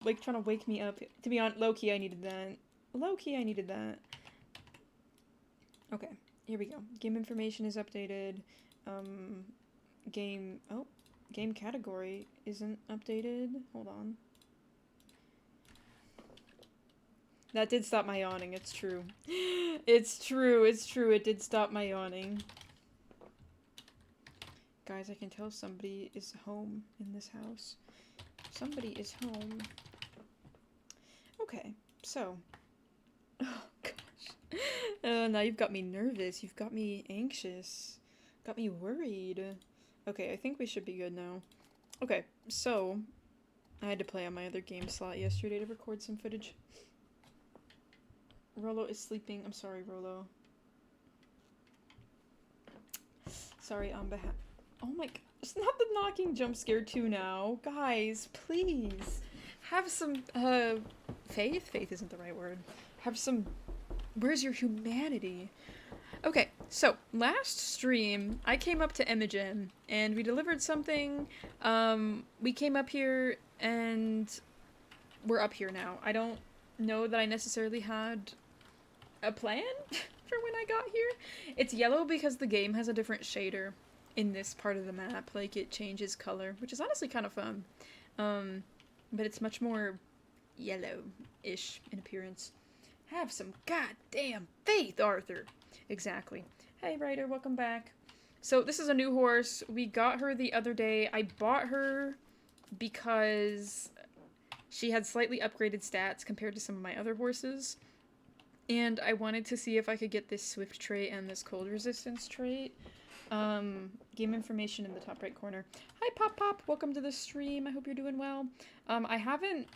like, trying to wake me up. To be honest, low-key, I needed that. Low-key, I needed that. Okay, here we go. Game information is updated. Game... Oh, game category isn't updated. Hold on. That did stop my yawning, it's true. It's true, it's true, it did stop my yawning. Guys, I can tell somebody is home in this house. Somebody is home. Okay, so. Oh, gosh. Now you've got me nervous. You've got me anxious. Got me worried. Okay, I think we should be good now. Okay, so. I had to play on my other game slot yesterday to record some footage. Rolo is sleeping. I'm sorry, Rolo. Sorry on behalf. Oh my god. It's not the knocking jump scare too now. Guys, please. Have some, faith? Faith isn't the right word. Have some... Where's your humanity? Okay, so, last stream, I came up to Imogen, and we delivered something. We came up here, and we're up here now. I don't know that I necessarily had a plan for when I got here. It's yellow because the game has a different shader in this part of the map. Like, it changes color, which is honestly kind of fun. But it's much more yellow-ish in appearance. Have some goddamn faith, Arthur! Exactly. Hey, Ryder, welcome back. So, this is a new horse. We got her the other day. I bought her because she had slightly upgraded stats compared to some of my other horses. And I wanted to see if I could get this Swift trait and this Cold Resistance trait. Game information in the top right corner. Hi, Pop Pop! Welcome to the stream. I hope you're doing well. I haven't,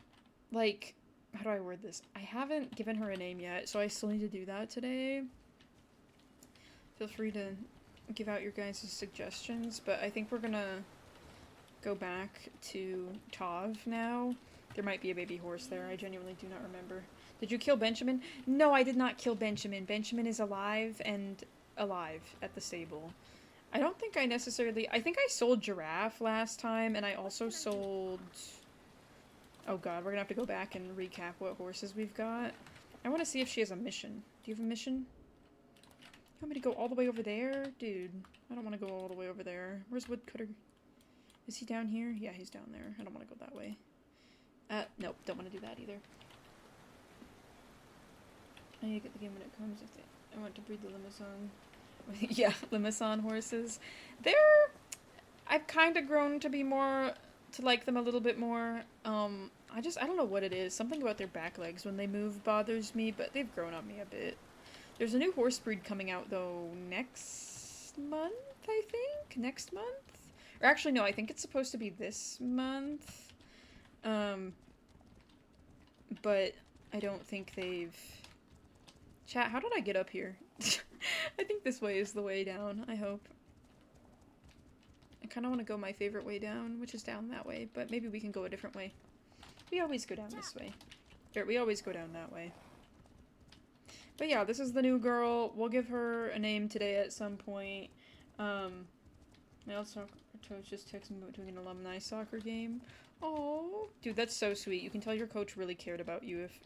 like... How do I word this? I haven't given her a name yet, so I still need to do that today. Feel free to give out your guys' suggestions, but I think we're gonna go back to Tav now. There might be a baby horse there. I genuinely do not remember. Did you kill Benjamin? No, I did not kill Benjamin. Benjamin is alive and alive at the stable. I don't think I necessarily... I think I sold Giraffe last time, and I also sold... Oh god, we're gonna have to go back and recap what horses we've got. I want to see if she has a mission. Do you have a mission? You want me to go all the way over there? Dude, I don't want to go all the way over there. Where's Woodcutter? Is he down here? Yeah, he's down there. I don't want to go that way. Nope, don't want to do that either. I need to get the game when it comes. I want to breed the Limousin. Yeah, Limousin horses. I've kind of grown to be more... to like them a little bit more. I don't know what it is. Something about their back legs when they move bothers me, but they've grown on me a bit. There's a new horse breed coming out, though, next month, I think? Next month? Or actually, no, I think it's supposed to be this month. But I don't think they've... Chat, how did I get up here? I think this way is the way down, I hope. I kind of want to go my favorite way down, which is down that way, but maybe we can go a different way. We always go down this way. Or, we always go down that way. But yeah, this is the new girl. We'll give her a name today at some point. My old soccer coach just texted me about doing an alumni soccer game. Oh, dude, that's so sweet. You can tell your coach really cared about you if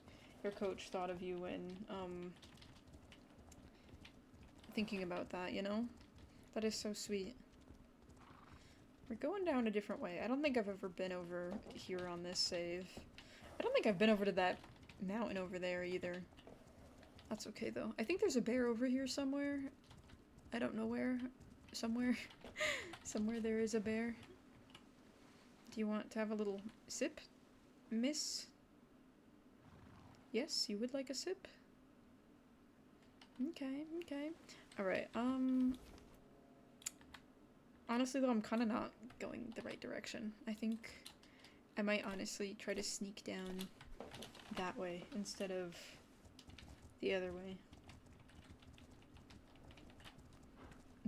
your coach thought of you when, thinking about that, you know? That is so sweet. We're going down a different way. I don't think I've ever been over here on this save. I don't think I've been over to that mountain over there either. That's okay, though. I think there's a bear over here somewhere. I don't know where. Somewhere. Somewhere there is a bear. Do you want to have a little sip, miss? Yes, you would like a sip? Okay, okay. Alright, honestly, though, I'm kind of not going the right direction. I think I might honestly try to sneak down that way instead of the other way.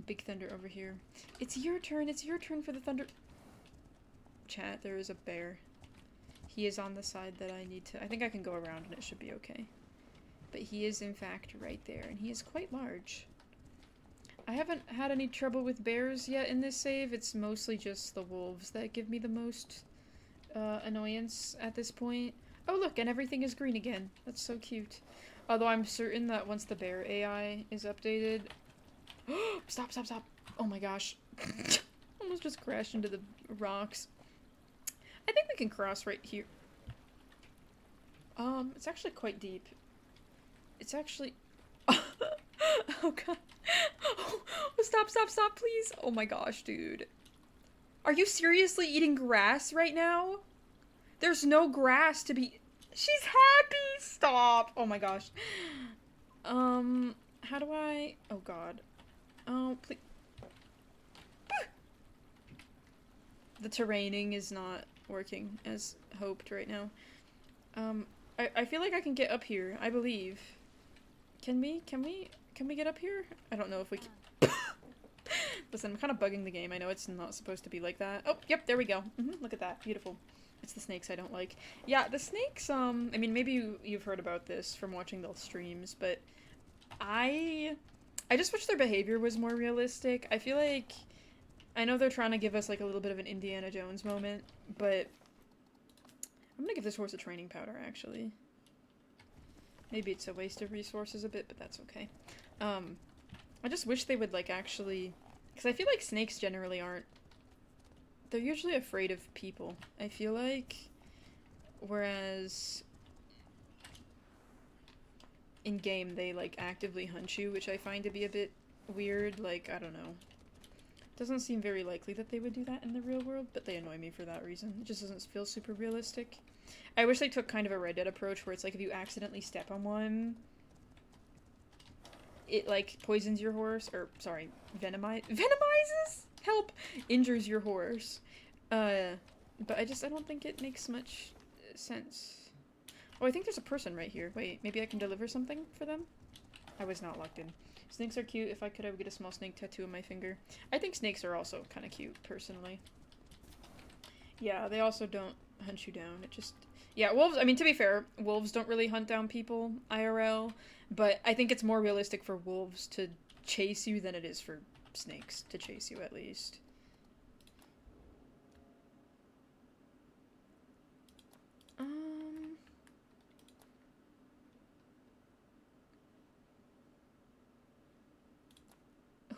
Big thunder over here. It's your turn for the thunder. Chat, there is a bear. He is on the side that I need to... I think I can go around and it should be okay. But he is, in fact, right there, and he is quite large. I haven't had any trouble with bears yet in this save. It's mostly just the wolves that give me the most annoyance at this point. Oh look, and everything is green again. That's so cute. Although I'm certain that once the bear AI is updated... Stop, stop, stop! Oh my gosh. Almost just crashed into the rocks. I think we can cross right here. It's actually quite deep. It's actually... Oh god. Oh, stop, stop, stop, please! Oh my gosh, dude. Are you seriously eating grass right now? There's no grass to be... She's happy! Stop! Oh my gosh. How do I... Oh god. Oh, please. The terraining is not working as hoped right now. I feel like I can get up here. I believe. Can we get up here? I don't know if we can. Listen, I'm kind of bugging the game. I know it's not supposed to be like that. Oh, yep, there we go. Look at that. Beautiful. It's the snakes I don't like. Yeah, the snakes, I mean, maybe you've heard about this from watching the streams, but I just wish their behavior was more realistic. I feel like, I know they're trying to give us like a little bit of an Indiana Jones moment, but I'm gonna give this horse a training powder, actually. Maybe it's a waste of resources a bit, but that's okay. I just wish they would, like, actually... Because I feel like snakes generally aren't... They're usually afraid of people, I feel like. Whereas... in-game, they, like, actively hunt you, which I find to be a bit weird. Like, I don't know. Doesn't seem very likely that they would do that in the real world, but they annoy me for that reason. It just doesn't feel super realistic. I wish they took kind of a Red Dead approach where it's like if you accidentally step on one, it like poisons your horse, or sorry, venomizes? Help! Injures your horse. But I don't think it makes much sense. Oh, I think there's a person right here. Wait, maybe I can deliver something for them? I was not locked in. Snakes are cute. If I could, I would get a small snake tattoo on my finger. I think snakes are also kind of cute, personally. Yeah, they also don't hunt you down. It just... Yeah, wolves, I mean, to be fair, wolves don't really hunt down people, IRL, but I think it's more realistic for wolves to chase you than it is for snakes to chase you, at least.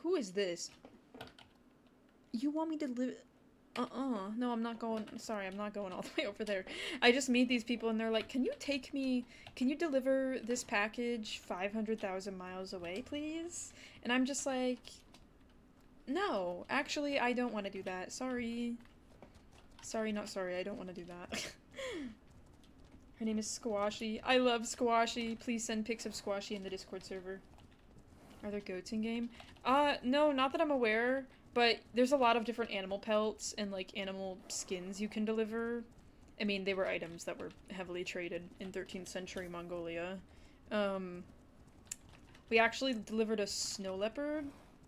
Who is this? You want me to live... No, I'm not going... Sorry, I'm not going all the way over there. I just meet these people and they're like, can you take me... Can you deliver this package 500,000 miles away, please? And I'm just like... No, actually, I don't want to do that. Sorry. Sorry, not sorry. I don't want to do that. Her name is Squashy. I love Squashy. Please send pics of Squashy in the Discord server. Are there goats in game? No, not that I'm aware. But there's a lot of different animal pelts and, like, animal skins you can deliver. I mean, they were items that were heavily traded in 13th century Mongolia. We actually delivered a snow leopard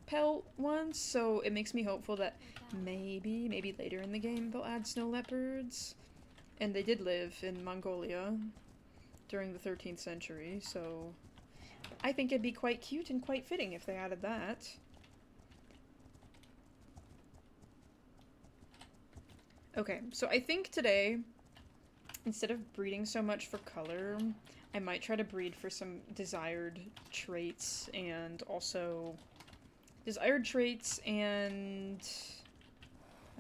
pelt once, so it makes me hopeful that maybe later in the game they'll add snow leopards. And they did live in Mongolia during the 13th century, so I think it'd be quite cute and quite fitting if they added that. Okay, so I think today, instead of breeding so much for color, I might try to breed for some desired traits and also... Desired traits and...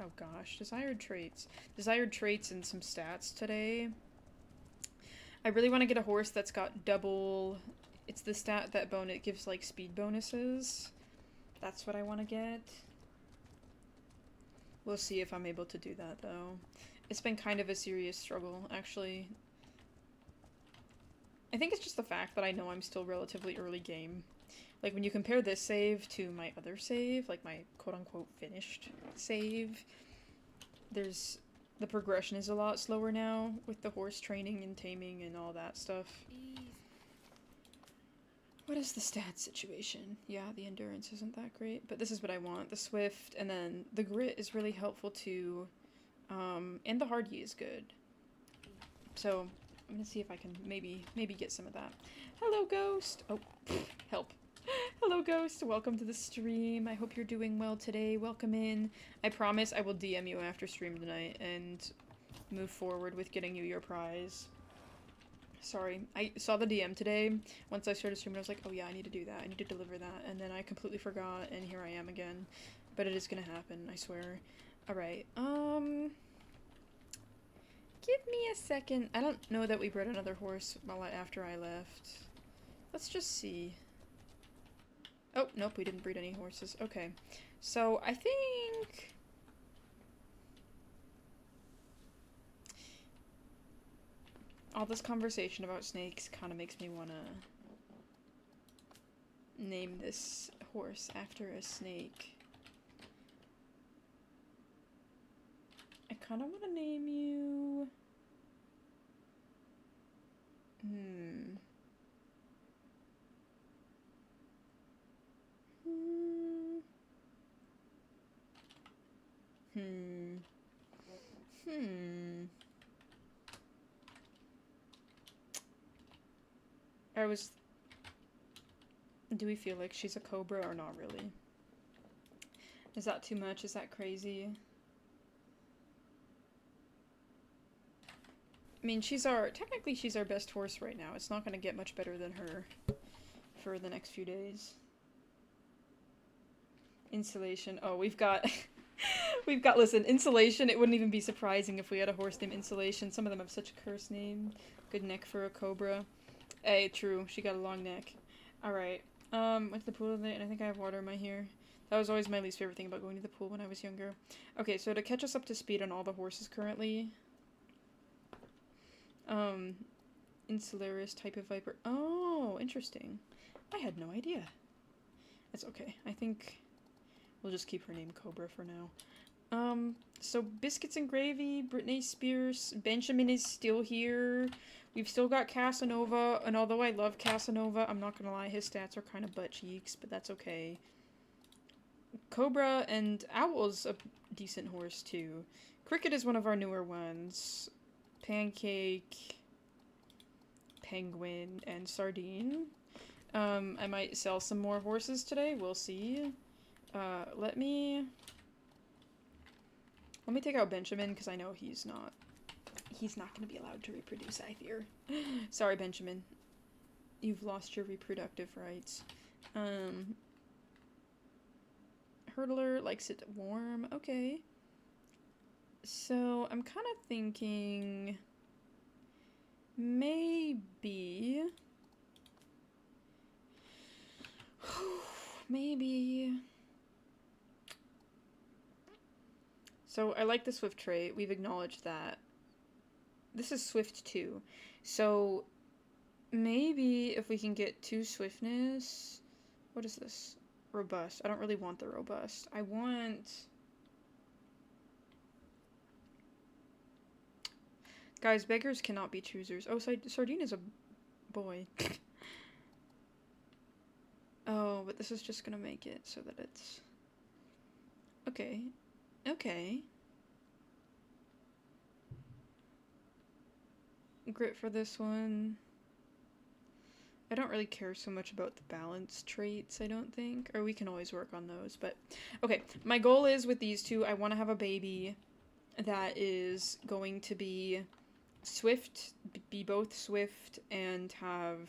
Oh gosh, desired traits. Desired traits and some stats today. I really want to get a horse that's got double... It's the stat that it gives, like, speed bonuses. That's what I want to get. We'll see if I'm able to do that, though. It's been kind of a serious struggle, actually. I think it's just the fact that I know I'm still relatively early game. Like, when you compare this save to my other save, like my quote-unquote finished save, the progression is a lot slower now, with the horse training and taming and all that stuff. What is the stat situation? Yeah, the endurance isn't that great, but this is what I want. The swift, and then the grit is really helpful too, and the hardy is good. So, I'm gonna see if I can maybe get some of that. Hello, Ghost! Oh, help. Hello, Ghost! Welcome to the stream. I hope you're doing well today. Welcome in. I promise I will DM you after stream tonight, and move forward with getting you your prize. Sorry, I saw the DM today. Once I started streaming, I was like, oh yeah, I need to do that. I need to deliver that. And then I completely forgot, and here I am again. But it is gonna happen, I swear. Alright, give me a second. I don't know that we bred another horse after I left. Let's just see. Oh, nope, we didn't breed any horses. Okay. So, I think... all this conversation about snakes kind of makes me want to name this horse after a snake. I kind of want to name you... Do we feel like she's a cobra or not really? Is that too much? Is that crazy? I mean, technically she's our best horse right now. It's not gonna get much better than her for the next few days. Insulation. Oh, we've got, listen, Insulation, it wouldn't even be surprising if we had a horse named Insulation. Some of them have such a cursed name. Good neck for a cobra. Hey, true, she got a long neck. Alright, went to the pool today, and I think I have water in my hair. That was always my least favorite thing about going to the pool when I was younger. Okay, so to catch us up to speed on all the horses currently... Insularis type of viper. Oh, interesting. I had no idea. That's okay. I think we'll just keep her name Cobra for now. So Biscuits and Gravy, Britney Spears, Benjamin is still here. We've still got Casanova, and although I love Casanova, I'm not gonna lie, his stats are kind of butt cheeks, but that's okay. Cobra and Owl's a decent horse, too. Cricket is one of our newer ones. Pancake, Penguin, and Sardine. I might sell some more horses today, we'll see. Let me take out Benjamin, because I know he's not going to be allowed to reproduce, I fear. Sorry, Benjamin. You've lost your reproductive rights. Hurdler likes it warm. Okay. So, I'm kind of thinking... maybe... maybe... So, I like the Swift trait. We've acknowledged that. This is Swift 2. So, maybe if we can get 2 Swiftness... what is this? Robust. I don't really want the Robust. I want... guys, beggars cannot be choosers. Oh, Sardine is a boy. Oh, but this is just gonna make it so that it's... okay. Okay. Grit for this one. I don't really care so much about the balance traits, I don't think. Or we can always work on those, but... okay, my goal is with these two, I want to have a baby that is going to be Swift, be both Swift, and have...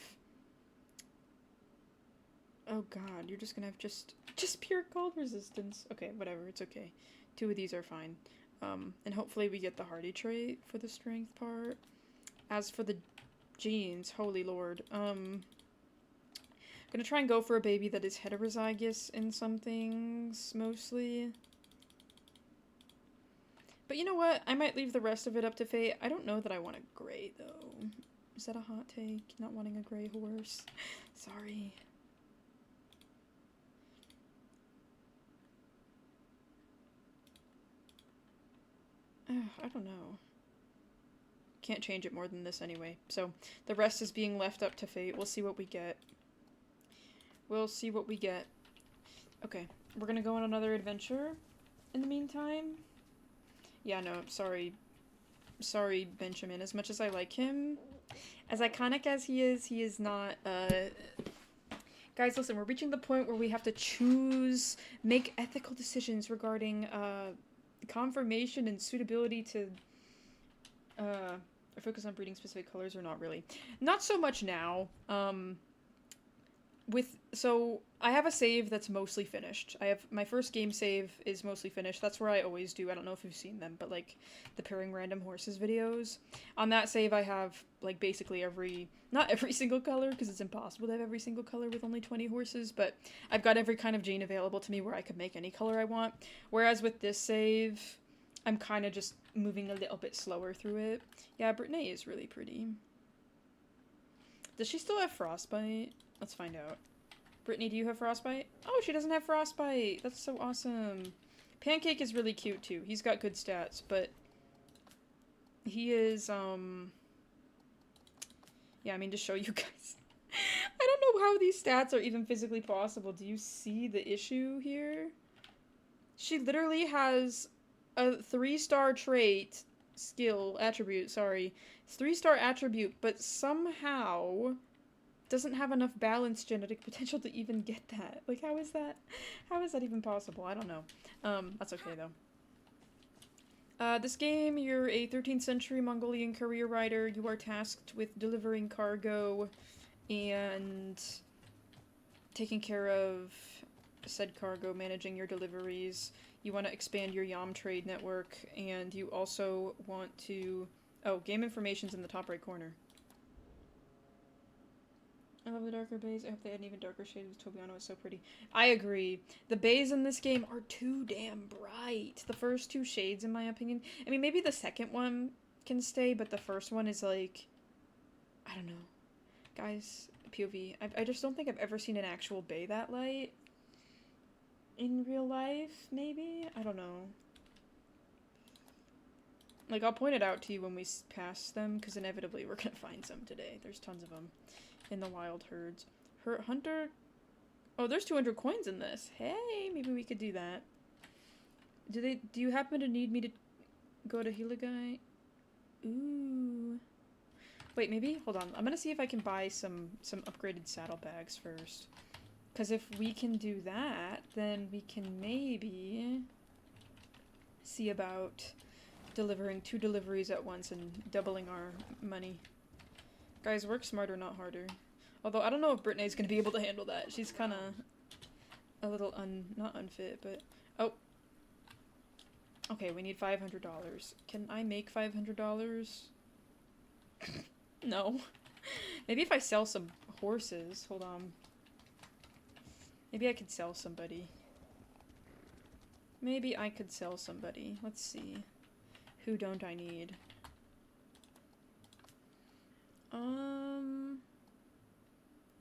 oh god, you're just gonna have just pure cold resistance. Okay, whatever, it's okay. 2 of these are fine. And hopefully we get the hardy trait for the strength part. As for the genes, holy lord. Gonna try and go for a baby that is heterozygous in some things, mostly. But you know what? I might leave the rest of it up to fate. I don't know that I want a gray, though. Is that a hot take? Not wanting a gray horse? Sorry. I don't know. Can't change it more than this anyway. So, the rest is being left up to fate. We'll see what we get. We'll see what we get. Okay, we're gonna go on another adventure in the meantime. Yeah, no, sorry. Sorry, Benjamin. As much as I like him, as iconic as he is not, guys, listen, we're reaching the point where we have to choose, make ethical decisions regarding, conformation and suitability to focus on breeding specific colors or not really? Not so much now. So I have a save that's mostly finished. I have my first game save is mostly finished. That's where I always do. I don't know if you've seen them, but like the pairing random horses videos. On that save I have like basically not every single color because it's impossible to have every single color with only 20 horses, but I've got every kind of gene available to me where I could make any color I want. Whereas with this save, I'm kind of just moving a little bit slower through it. Yeah, Brittany is really pretty. Does she still have frostbite? Let's find out. Brittany, do you have frostbite? Oh, she doesn't have frostbite. That's so awesome. Pancake is really cute too. He's got good stats, but he is, yeah, I mean, to show you guys. I don't know how these stats are even physically possible. Do you see the issue here? She literally has a 3-star trait, attribute, sorry. 3-star attribute, but somehow doesn't have enough balanced genetic potential to even get that. Like, how is that even possible? I don't know. That's okay, though. This game, you're a 13th century Mongolian courier rider. You are tasked with delivering cargo and taking care of said cargo, managing your deliveries. You want to expand your Yam trade network, and you also want to... Oh, game information's in the top right corner. I love the darker bays. I hope they had an even darker shade of Tobiano. It's so pretty. I agree. The bays in this game are too damn bright. The first 2 shades, in my opinion. I mean, maybe the second one can stay, but the first one is like... I don't know. Guys, POV. I just don't think I've ever seen an actual bay that light. In real life, maybe? I don't know. Like, I'll point it out to you when we pass them, because inevitably we're gonna find some today. There's tons of them. In the wild herds. Hunter... Oh, there's 200 coins in this. Hey, maybe we could do that. Do you happen to need me to go to Hiligai? Ooh. Wait, maybe? Hold on. I'm gonna see if I can buy some upgraded saddlebags first. Because if we can do that, then we can maybe see about delivering 2 deliveries at once and doubling our money. Guys, work smarter, not harder. Although, I don't know if Brittany's gonna be able to handle that. She's kinda a little not unfit, but... Oh. Okay, we need $500. Can I make $500? No. Maybe if I sell some horses. Hold on. Maybe I could sell somebody. Maybe I could sell somebody. Let's see. Who don't I need? I'm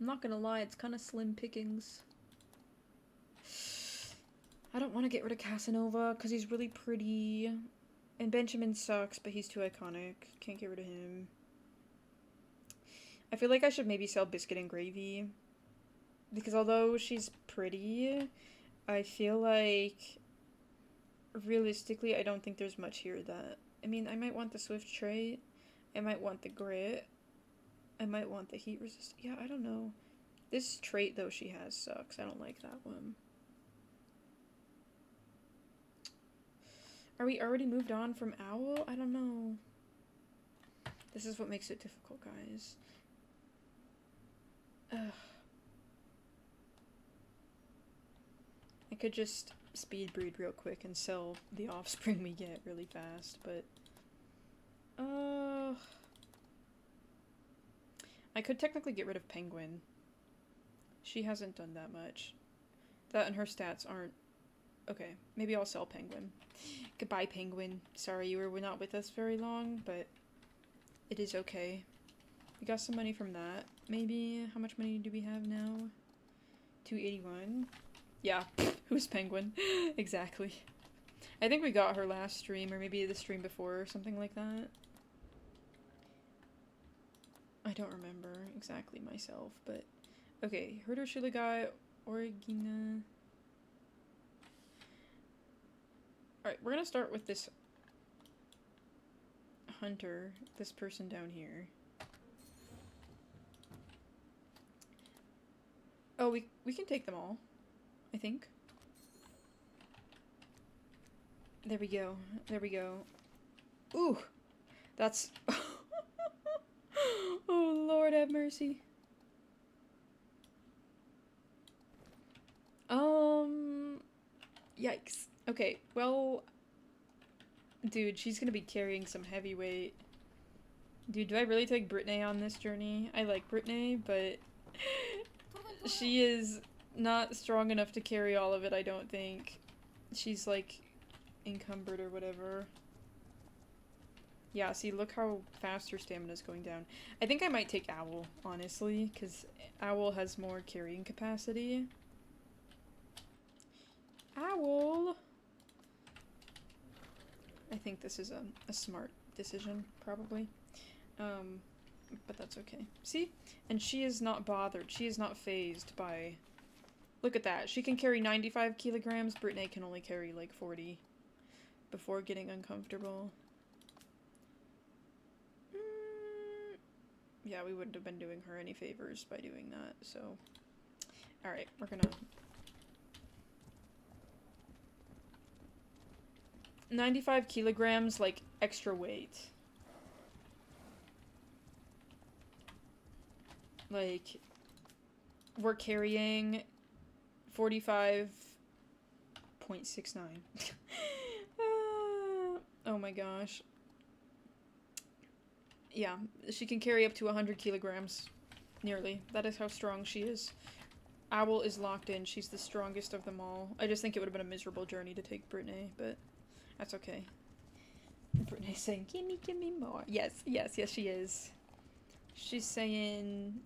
not gonna lie, it's kind of slim pickings. I don't want to get rid of Casanova, because he's really pretty. And Benjamin sucks, but he's too iconic. Can't get rid of him. I feel like I should maybe sell Biscuit and Gravy. Because although she's pretty, I feel like... realistically, I don't think there's much here that... I mean, I might want the Swift trait. I might want the Grit. I might want the Heat Resist. Yeah, I don't know. This trait, though, she has sucks. I don't like that one. Are we already moved on from Owl? I don't know. This is what makes it difficult, guys. Ugh. I could just speed breed real quick and sell the offspring we get really fast, but... I could technically get rid of Penguin. She hasn't done that much. That and her stats aren't... Okay, maybe I'll sell Penguin. Goodbye, Penguin. Sorry you were not with us very long, but it is okay. We got some money from that. Maybe, how much money do we have now? 281? Yeah, who's Penguin? Exactly. I think we got her last stream, or maybe the stream before, or something like that. I don't remember exactly myself, but... Okay, Herder Shiligai, Origina... Alright, we're gonna start with this hunter, this person down here. Oh, we can take them all, I think. There we go. There we go. Ooh! That's... Oh, Lord have mercy. Yikes. Okay, well... Dude, she's gonna be carrying some heavy weight. Dude, do I really take Brittany on this journey? I like Brittany, but... she is not strong enough to carry all of it, I don't think. She's, like, encumbered or whatever. Yeah, see, look how fast her stamina's going down. I think I might take Owl, honestly, because Owl has more carrying capacity. Owl! I think this is a smart decision, probably. But that's okay. See? And she is not bothered. She is not phased by... Look at that. She can carry 95 kilograms. Brittany can only carry, like, 40 before getting uncomfortable. Yeah, we wouldn't have been doing her any favors by doing that, so... Alright, we're gonna... 95 kilograms, like, extra weight. Like, we're carrying 45.69. Oh my gosh. Yeah, she can carry up to 100 kilograms. Nearly. That is how strong she is. Owl is locked in. She's the strongest of them all. I just think it would have been a miserable journey to take Brittany, but that's okay. Brittany's saying, give me more. Yes, yes, yes, she is. She's saying...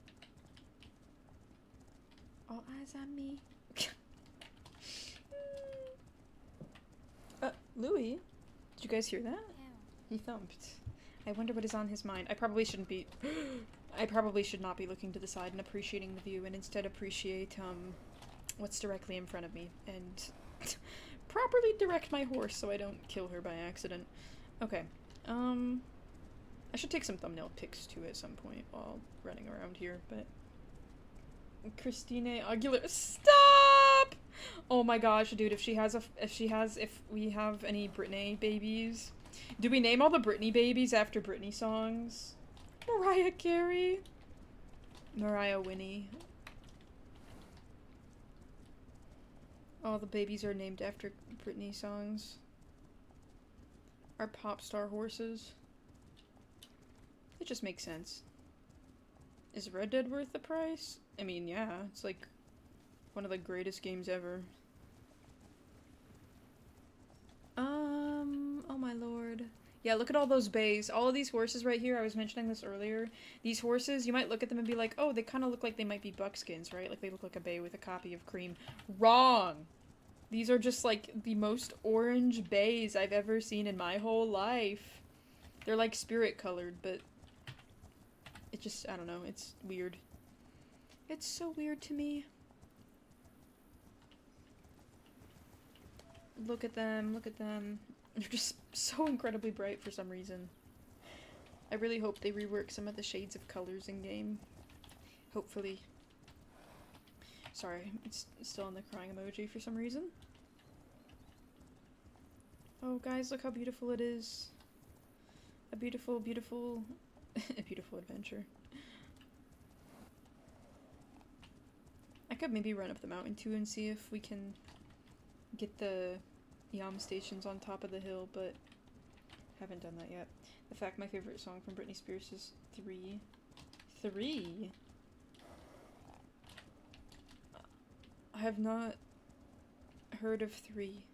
All eyes on me. Louis? Did you guys hear that? He thumped. I wonder what is on his mind. I probably shouldn't be... I probably should not be looking to the side and appreciating the view, and instead appreciate, what's directly in front of me, and properly direct my horse so I don't kill her by accident. Okay. I should take some thumbnail pics too at some point while running around here, but... Christine Aguilera. Stop! Oh my gosh, dude, if we have any Britney babies. Do we name all the Britney babies after Britney songs? Mariah Carey. Mariah Winnie. All the babies are named after Britney songs. Our pop star horses. It just makes sense. Is Red Dead worth the price? I mean, yeah, it's like one of the greatest games ever. Oh my lord. Yeah, look at all those bays. All of these horses right here, I was mentioning this earlier. These horses, you might look at them and be like, oh, they kind of look like they might be buckskins, right? Like they look like a bay with a copy of cream. Wrong! These are just like the most orange bays I've ever seen in my whole life. They're like spirit colored, but it just, I don't know, it's weird. It's so weird to me. Look at them, look at them. They're just so incredibly bright for some reason. I really hope they rework some of the shades of colors in game. Hopefully. Sorry, it's still on the crying emoji for some reason. Oh guys, look how beautiful it is. A beautiful, beautiful, a beautiful adventure. I could maybe run up the mountain too and see if we can get the Yam stations on top of the hill, but haven't done that yet. In fact, my favorite song from Britney Spears is 3. 3? I have not heard of 3.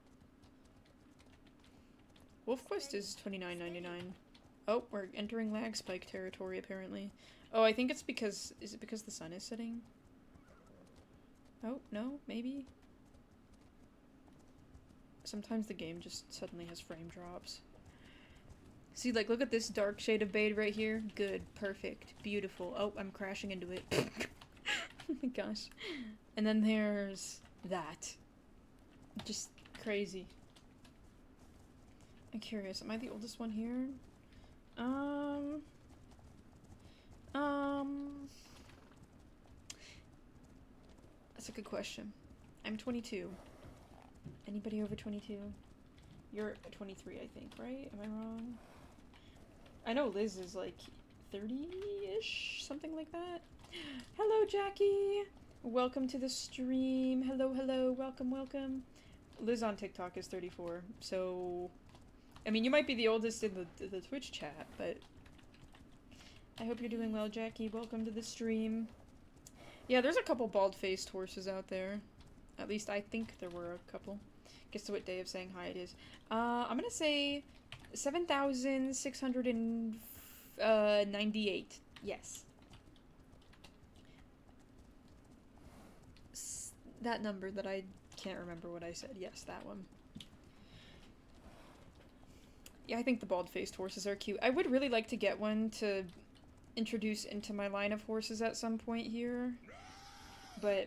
WolfQuest is $29.99. Oh, we're entering lag spike territory apparently. Oh, I think it's because... Is it because the sun is setting? Oh, no? Maybe? Sometimes the game just suddenly has frame drops. See, like, look at this dark shade of beige right here. Good. Perfect. Beautiful. Oh, I'm crashing into it. Oh my gosh. And then there's that. Just crazy. I'm curious. Am I the oldest one here? That's a good question. I'm 22. Anybody over 22? You're 23, I think, right? Am I wrong? I know Liz is like 30-ish, something like that. Hello, Jackie! Welcome to the stream. Hello, hello, welcome, welcome. Liz on TikTok is 34, so... I mean, you might be the oldest in the Twitch chat, but... I hope you're doing well, Jackie. Welcome to the stream. Yeah, there's a couple bald-faced horses out there. At least I think there were a couple. Guess what day of saying hi it is. I'm gonna say 7,698. Yes. That number that I can't remember what I said. Yes, that one. Yeah, I think the bald-faced horses are cute. I would really like to get one to introduce into my line of horses at some point here. But,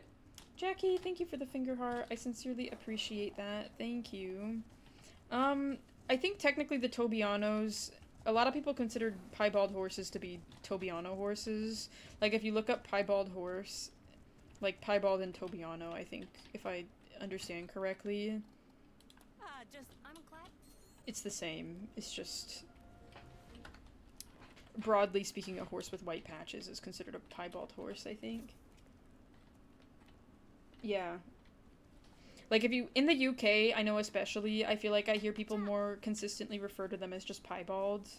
Jackie, thank you for the finger heart. I sincerely appreciate that. Thank you. I think technically the Tobianos, a lot of people consider piebald horses to be Tobiano horses. Like, if you look up piebald horse, like piebald and Tobiano, I think, if I understand correctly. I'm glad. It's the same. It's just... Broadly speaking, a horse with white patches is considered a piebald horse, I think. Yeah. Like, if you... In the UK, I know especially, I feel like I hear people more consistently refer to them as just piebald.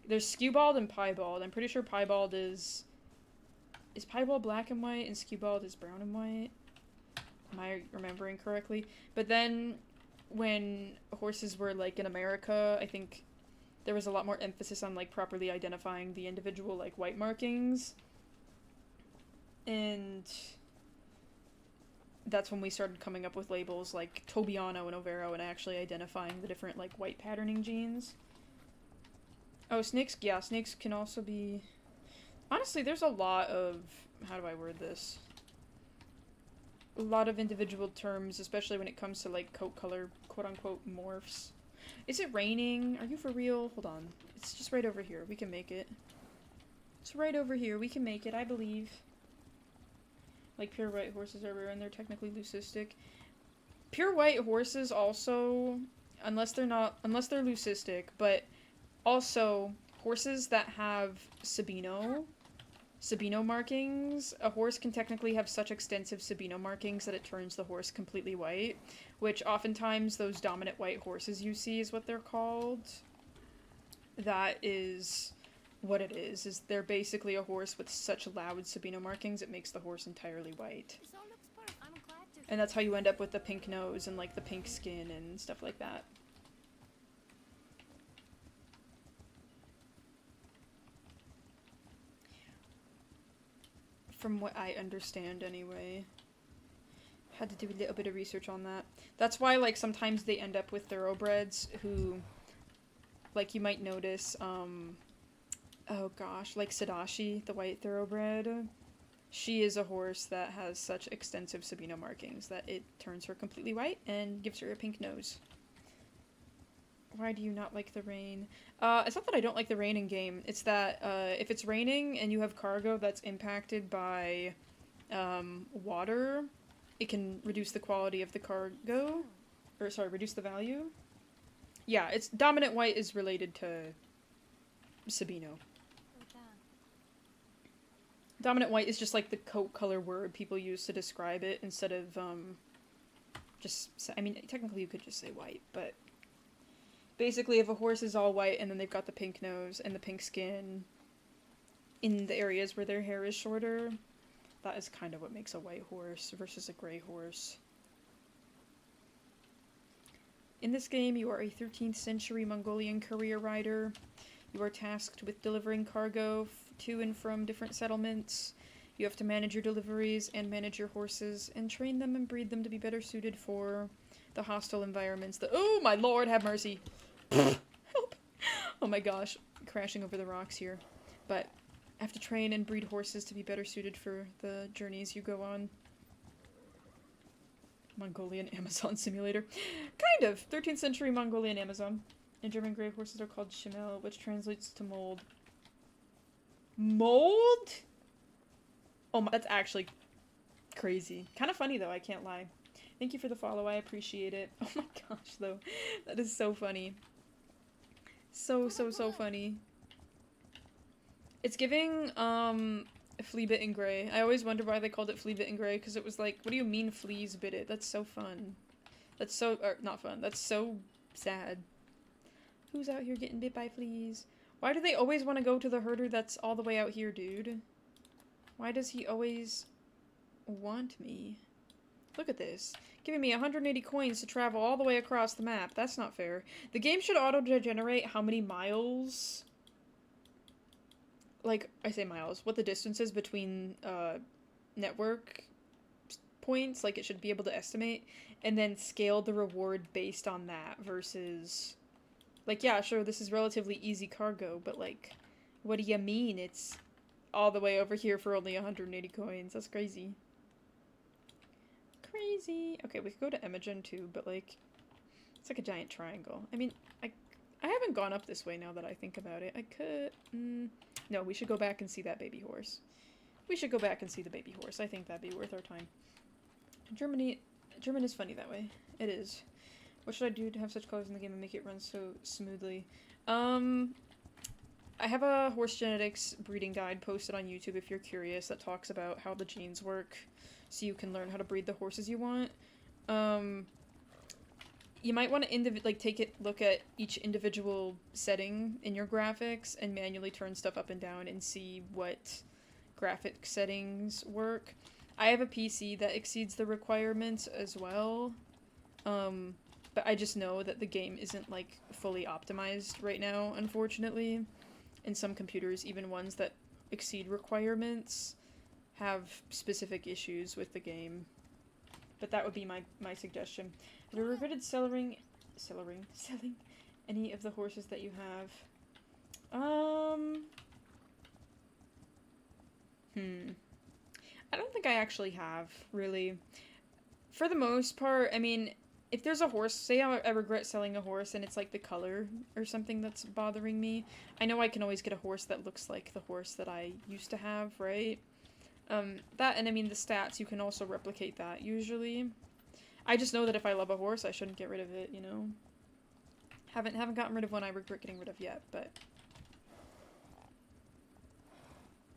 There's skewbald and piebald. I'm pretty sure piebald is... Is piebald black and white and skewbald is brown and white? Am I remembering correctly? But then, when horses were, like, in America, I think there was a lot more emphasis on, like, properly identifying the individual, like, white markings. And that's when we started coming up with labels like Tobiano and Overo and actually identifying the different, like, white patterning genes. Oh, snakes? Yeah, snakes can also be... Honestly, there's a lot of... How do I word this? A lot of individual terms, especially when it comes to, like, coat color, quote-unquote, morphs. Is it raining? Are you for real? Hold on. It's just right over here. We can make it. It's right over here. We can make it, I believe. Like, pure white horses are rare and they're technically leucistic. Pure white horses also, unless they're leucistic, but also horses that have Sabino markings, a horse can technically have such extensive Sabino markings that it turns the horse completely white, which oftentimes those dominant white horses you see is what they're called. That is what it is they're basically a horse with such loud Sabino markings it makes the horse entirely white. And that's how you end up with the pink nose and, like, the pink skin and stuff like that. From what I understand, anyway. Had to do a little bit of research on that. That's why, like, sometimes they end up with thoroughbreds who, like, you might notice, oh gosh, like Sadashi, the white thoroughbred. She is a horse that has such extensive Sabino markings that it turns her completely white and gives her a pink nose. Why do you not like the rain? It's not that I don't like the rain in game. It's that, if it's raining and you have cargo that's impacted by, water, it can reduce the quality of the cargo. Or, sorry, reduce the value. Yeah, it's dominant white is related to Sabino. Dominant white is just like the coat color word people use to describe it instead of, I mean, technically you could just say white, but basically if a horse is all white and then they've got the pink nose and the pink skin in the areas where their hair is shorter, that is kind of what makes a white horse versus a gray horse. In this game, you are a 13th century Mongolian courier rider. You are tasked with delivering cargo to and from different settlements. You have to manage your deliveries and manage your horses and train them and breed them to be better suited for the hostile environments. Oh my lord, have mercy. Help. Oh my gosh, crashing over the rocks here. But I have to train and breed horses to be better suited for the journeys you go on. Mongolian Amazon simulator. Kind of. 13th century Mongolian Amazon. In German, gray horses are called Schimmel, which translates to mold. Mold? Oh my, that's actually crazy. Kind of funny though, I can't lie. Thank you for the follow, I appreciate it. Oh my gosh though, that is so funny. So funny. It's giving, flea bitten gray. I always wonder why they called it flea bitten gray, because it was like, what do you mean fleas bit it? That's so fun. That's so, or not fun, that's so sad. Who's out here getting bit by fleas? Why do they always want to go to the herder that's all the way out here, dude? Why does he always want me? Look at this. Giving me 180 coins to travel all the way across the map. That's not fair. The game should auto-generate how many miles... Like, I say miles. What the distance is between, network points. Like, it should be able to estimate. And then scale the reward based on that versus... Like, yeah, sure, this is relatively easy cargo, but, like, what do you mean it's all the way over here for only 180 coins? That's crazy. Crazy. Okay, we could go to Imogen too, but like, it's like a giant triangle. I mean, I haven't gone up this way now that I think about it. I could, no, we should go back and see that baby horse. We should go back and see the baby horse. I think that'd be worth our time. German is funny that way. It is. What should I do to have such colors in the game and make it run so smoothly? I have a horse genetics breeding guide posted on YouTube if you're curious that talks about how the genes work so you can learn how to breed the horses you want. You might want to take a look at each individual setting in your graphics and manually turn stuff up and down and see what graphic settings work. I have a PC that exceeds the requirements as well, but I just know that the game isn't like fully optimized right now, unfortunately. And some computers, even ones that exceed requirements, have specific issues with the game. But that would be my suggestion. Have you regretted selling any of the horses that you have? I don't think I actually have, really. For the most part, I mean, if there's a horse, say I regret selling a horse and it's like the color or something that's bothering me, I know I can always get a horse that looks like the horse that I used to have, right? That, and I mean the stats, you can also replicate that, usually. I just know that if I love a horse, I shouldn't get rid of it, you know? Haven't gotten rid of one I regret getting rid of yet, but...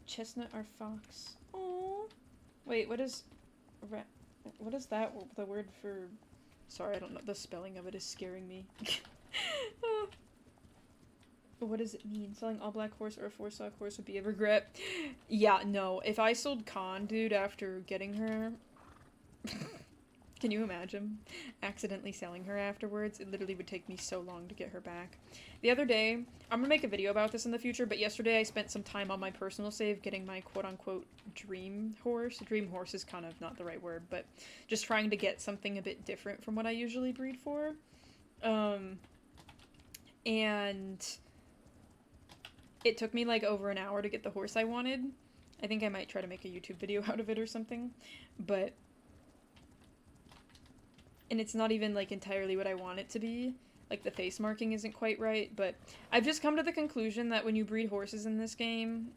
Chestnut or fox? Oh. Wait, what is that, the word for... Sorry, I don't know, the spelling of it is scaring me. What does it mean? Selling all black horse or a 4-stock horse would be a regret? Yeah, no. If I sold Khan, dude, after getting her... Can you imagine? Accidentally selling her afterwards? It literally would take me so long to get her back. The other day, I'm gonna make a video about this in the future, but yesterday I spent some time on my personal save getting my quote-unquote dream horse. Dream horse is kind of not the right word, but just trying to get something a bit different from what I usually breed for. And... It took me like over an hour to get the horse I wanted. I think I might try to make a YouTube video out of it or something, but... And it's not even like entirely what I want it to be. Like the face marking isn't quite right, but I've just come to the conclusion that when you breed horses in this game,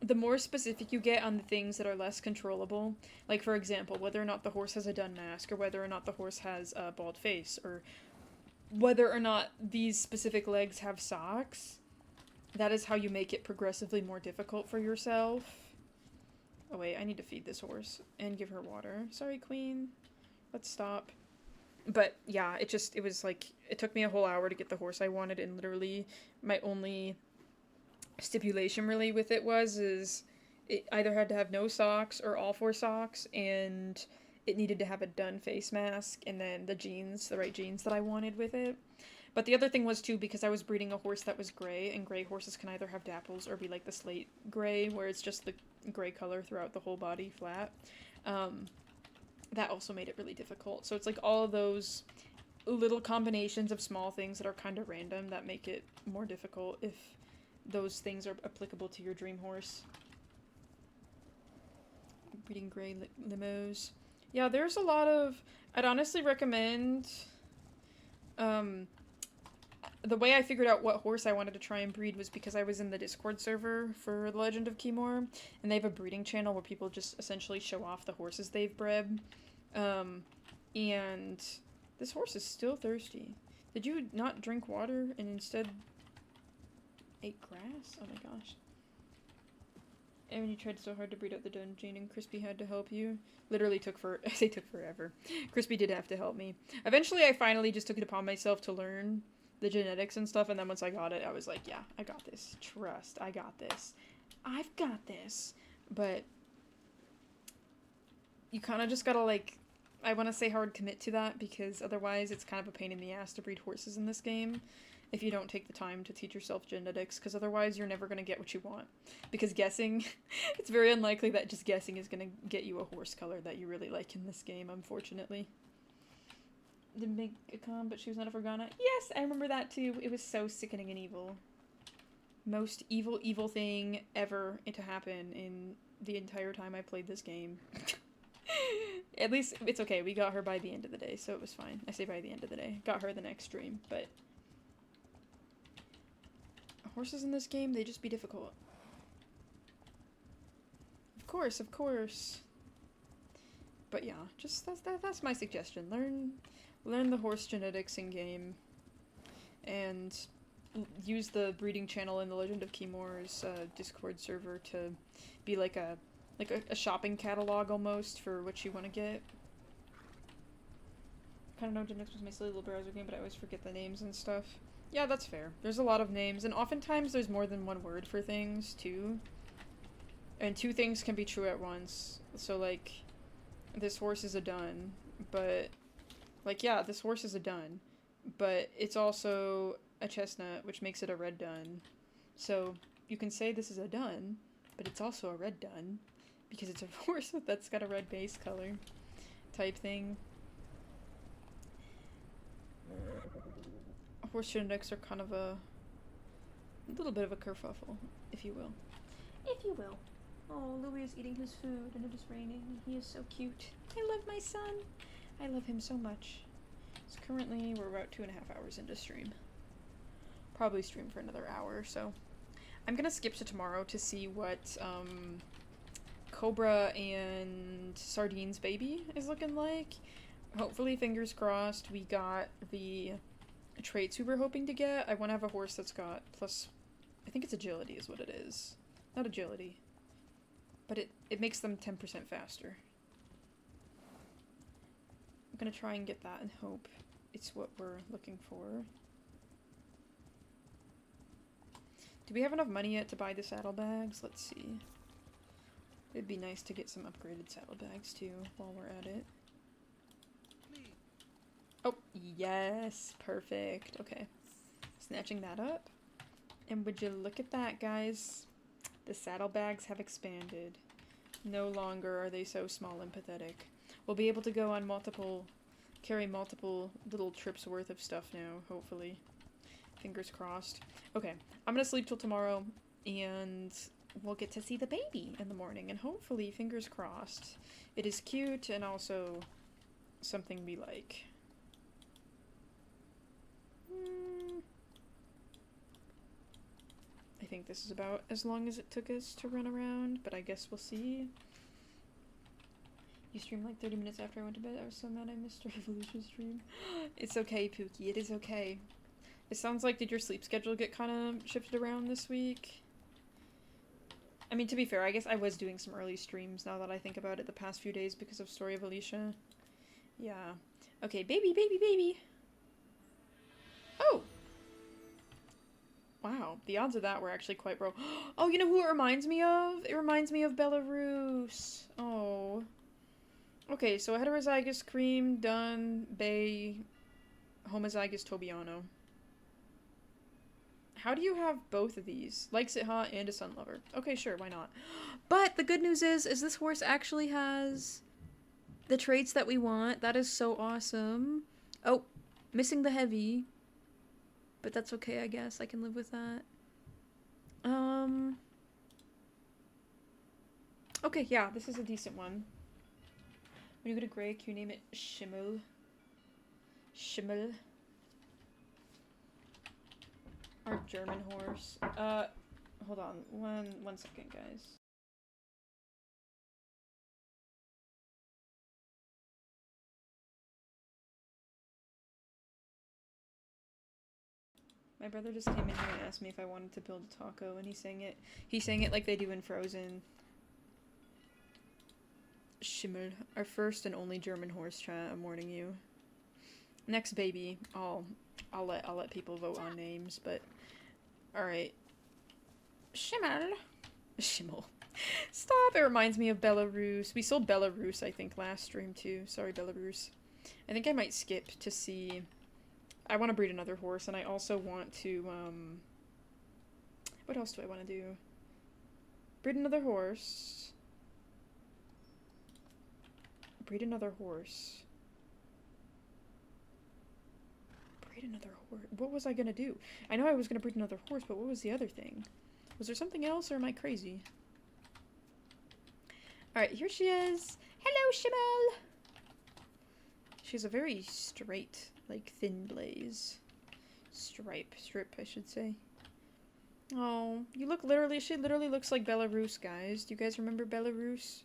the more specific you get on the things that are less controllable, like for example, whether or not the horse has a dun mask, or whether or not the horse has a bald face, or whether or not these specific legs have socks, that is how you make it progressively more difficult for yourself. Oh wait, I need to feed this horse and give her water. Sorry, queen. Let's stop. But yeah, it was like, it took me a whole hour to get the horse I wanted, and literally my only stipulation really with it is it either had to have no socks or all 4 socks, and it needed to have a done face mask, and then the right jeans that I wanted with it. But the other thing was, too, because I was breeding a horse that was gray, and gray horses can either have dapples or be like the slate gray, where it's just the gray color throughout the whole body flat. That also made it really difficult. So it's like all of those little combinations of small things that are kind of random that make it more difficult if those things are applicable to your dream horse. Breeding gray limos. Yeah, there's a lot of... I'd honestly recommend... the way I figured out what horse I wanted to try and breed was because I was in the Discord server for The Legend of Khiimori, and they have a breeding channel where people just essentially show off the horses they've bred. And this horse is still thirsty. Did you not drink water and instead ate grass? Oh my gosh. And you tried so hard to breed out the dungeon and Crispy had to help you. Literally took forever. Crispy did have to help me. Eventually I finally just took it upon myself to learn the genetics and stuff, and then once I got it, I was like, yeah, I got this. Trust, I got this. I've got this. But you kind of just gotta, like, I want to say hard commit to that, because otherwise it's kind of a pain in the ass to breed horses in this game if you don't take the time to teach yourself genetics, because otherwise you're never going to get what you want. Because guessing, it's very unlikely that just guessing is going to get you a horse color that you really like in this game, unfortunately. Didn't make a com, but she was not a Forgana. Yes, I remember that too. It was so sickening and evil. Most evil thing ever to happen in the entire time I played this game. At least, it's okay. We got her by the end of the day, so it was fine. I say by the end of the day. Got her the next stream, but... horses in this game, they just be difficult. Of course, of course. But yeah, just that's my suggestion. Learn the horse genetics in game, and use the breeding channel in the Legend of Khiimori's Discord server to be like a shopping catalog almost for what you want to get. I kind of know genetics was my silly little browser game, but I always forget the names and stuff. Yeah, that's fair. There's a lot of names, and oftentimes there's more than one word for things, too. And two things can be true at once. So, like, this horse is a dun, but... like, yeah, this horse is a dun, but it's also a chestnut, which makes it a red dun. So, you can say this is a dun, but it's also a red dun, because it's a horse that's got a red base color type thing. Horse genetics are kind of a little bit of a kerfuffle, if you will. If you will. Oh, Louis is eating his food and it is raining. He is so cute. I love my son. I love him so much. So currently we're about 2.5 hours into stream. Probably stream for another hour or so. I'm gonna skip to tomorrow to see what Cobra and Sardine's baby is looking like. Hopefully, fingers crossed, we got the traits we were hoping to get. I want to have a horse that's got plus, I think it's agility is what it is. Not agility. But it makes them 10% faster. I'm gonna try and get that and hope it's what we're looking for. Do we have enough money yet to buy the saddlebags? Let's see. It'd be nice to get some upgraded saddlebags too while we're at it. Oh, yes, perfect. Okay. Snatching that up. And would you look at that, guys? The saddlebags have expanded. No longer are they so small and pathetic. We'll be able to go on carry multiple little trips worth of stuff now, hopefully. Fingers crossed. Okay, I'm gonna sleep till tomorrow, and we'll get to see the baby in the morning, and hopefully, fingers crossed, it is cute and also something we like. I think this is about as long as it took us to run around, but I guess we'll see. You streamed like 30 minutes after I went to bed. I was so mad I missed your Revolution stream. It's okay, Pookie. It is okay. It sounds like, did your sleep schedule get kind of shifted around this week? I mean, to be fair, I guess I was doing some early streams now that I think about it the past few days because of Story of Alicia. Yeah. Okay, baby, baby, baby! Oh! Wow, the odds of that were actually quite bro. Oh, you know who it reminds me of? It reminds me of Belarus. Oh. Okay, so heterozygous cream, dun, bay, homozygous Tobiano. How do you have both of these? Likes it hot and a sun lover. Okay, sure, why not? But the good news is this horse actually has the traits that we want. That is so awesome. Oh, missing the heavy. But that's okay, I guess. I can live with that. Okay, yeah, this is a decent one. When you go to gray, can you name it Schimmel? Schimmel. Our German horse. Hold on. One second, guys. My brother just came in here and asked me if I wanted to build a taco, and he sang it like they do in Frozen. Schimmel. Our first and only German horse chat, I'm warning you. Next baby, I'll let people vote on names, but alright. Schimmel. Schimmel. Stop! It reminds me of Belarus. We sold Belarus, I think, last stream too. Sorry, Belarus. I think I might skip to see... I want to breed another horse, and I also want to, what else do I want to do? Breed another horse. Breed another horse. Breed another horse. What was I gonna do? I know I was gonna breed another horse, but what was the other thing? Was there something else, or am I crazy? Alright, here she is. Hello, Schimmel! She has a very straight, like, thin blaze. Strip, I should say. Oh, you look literally, she literally looks like Belarus, guys. Do you guys remember Belarus?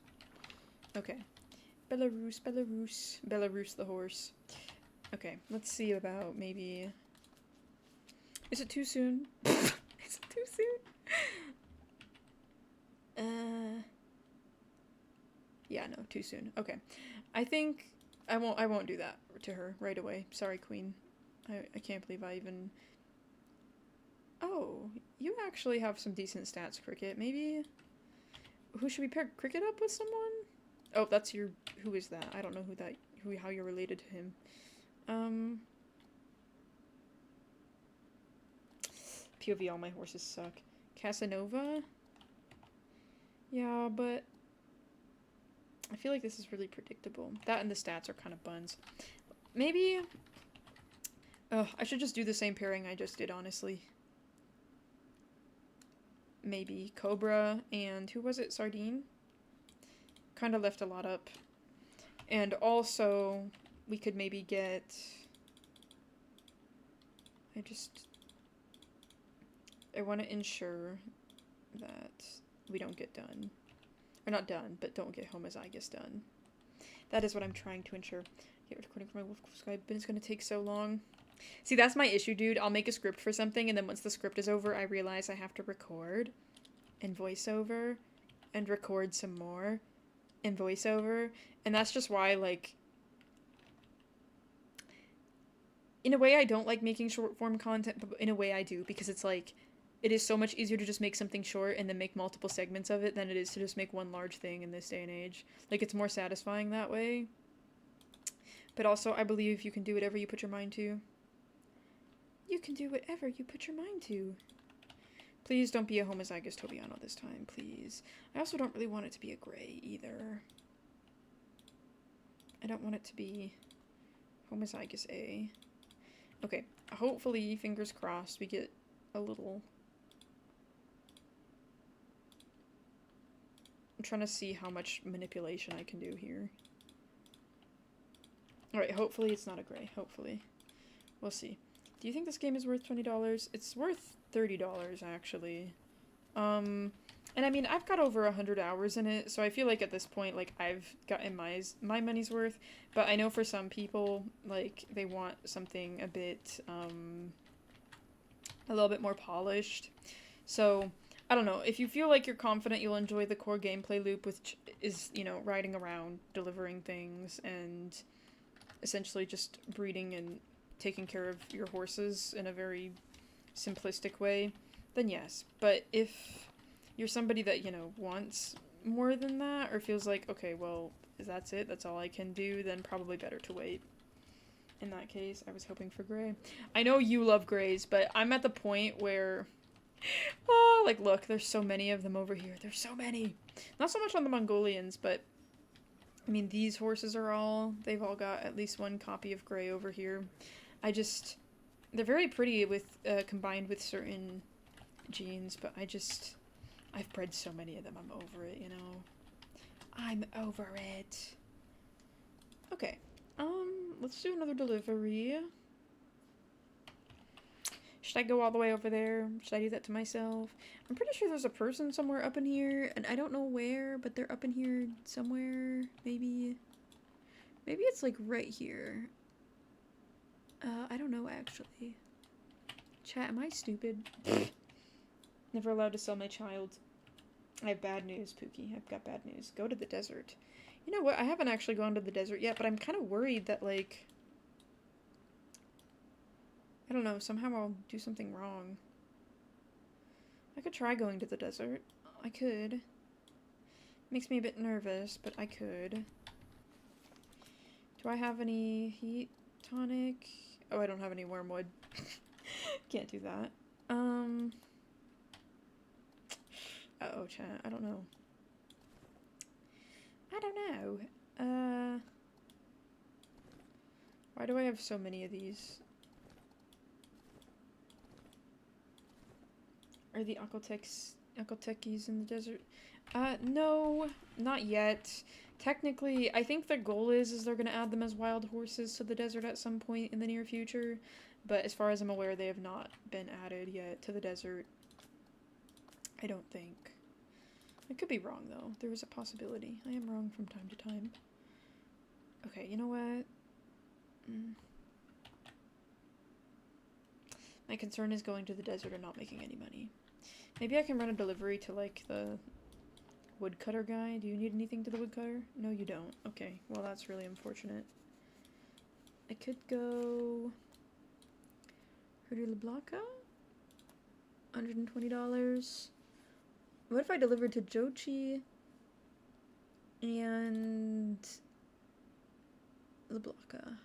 Okay. Belarus the horse. Okay, let's see about maybe... Is it too soon? Is it too soon? Yeah, no, too soon. Okay. I think I won't do that to her right away. Sorry, Queen. I can't believe I even... Oh, you actually have some decent stats, Cricket. Maybe... Who should we pair Cricket up with someone? Oh, that's your... Who is that? I don't know how you're related to him. POV, all my horses suck. Casanova? Yeah, but... I feel like this is really predictable. That and the stats are kind of buns. Maybe... Oh, I should just do the same pairing I just did, honestly. Maybe Cobra and... Who was it? Sardine? Kind of left a lot up. And also, we could maybe get... I want to ensure that we don't get done. Or not done, but don't get homozygous done. That is what I'm trying to ensure. Get recording for my Wolf Sky, but it's gonna take so long. See, that's my issue, dude. I'll make a script for something, and then once the script is over, I realize I have to record, and voiceover, and record some more, and voiceover, and that's just why, like... In a way, I don't like making short-form content, but in a way I do, because it's like... It is so much easier to just make something short and then make multiple segments of it than it is to just make one large thing in this day and age. Like, it's more satisfying that way. But also, I believe you can do whatever you put your mind to. You can do whatever you put your mind to. Please don't be a homozygous Tobiano this time, please. I also don't really want it to be a gray, either. I don't want it to be homozygous A. Okay, hopefully, fingers crossed, we get a little... I'm trying to see how much manipulation I can do here. Alright, hopefully it's not a gray. Hopefully. We'll see. Do you think this game is worth $20? It's worth $30, actually. And I mean, I've got over 100 hours in it, so I feel like at this point, like, I've gotten my money's worth. But I know for some people, like, they want something a bit, a little bit more polished. So... I don't know, if you feel like you're confident you'll enjoy the core gameplay loop, which is, you know, riding around, delivering things, and essentially just breeding and taking care of your horses in a very simplistic way, then yes. But if you're somebody that, you know, wants more than that, or feels like, okay, well, that's it, that's all I can do, then probably better to wait. In that case, I was hoping for gray. I know you love grays, but I'm at the point where... Oh, like, look, there's so many of them over here. There's so many. Not so much on the Mongolians, but, I mean, these horses they've all got at least one copy of gray over here. They're very pretty with, combined with certain genes, but I've bred so many of them, I'm over it, you know? I'm over it. Okay, let's do another delivery. Should I go all the way over there? Should I do that to myself? I'm pretty sure there's a person somewhere up in here, and I don't know where, but they're up in here somewhere, maybe. Maybe it's, like, right here. I don't know, actually. Chat, am I stupid? Never allowed to sell my child. I have bad news, Pookie. I've got bad news. Go to the desert. You know what? I haven't actually gone to the desert yet, but I'm kind of worried that, like... I don't know. Somehow I'll do something wrong. I could try going to the desert. I could. Makes me a bit nervous, but I could. Do I have any heat tonic? Oh, I don't have any wormwood. Can't do that. Uh-oh, chat. I don't know. I don't know. Why do I have so many of these? Are the Aquatechies in the desert? No, not yet. Technically, I think the goal is they're gonna add them as wild horses to the desert at some point in the near future. But as far as I'm aware, they have not been added yet to the desert. I don't think. I could be wrong, though. There is a possibility. I am wrong from time to time. Okay, you know what? My concern is going to the desert and not making any money. Maybe I can run a delivery to, like, the woodcutter guy. Do you need anything to the woodcutter? No, you don't. Okay, well, that's really unfortunate. I could go... Herder LeBlanca? $120. What if I delivered to Jochi and LeBlanca?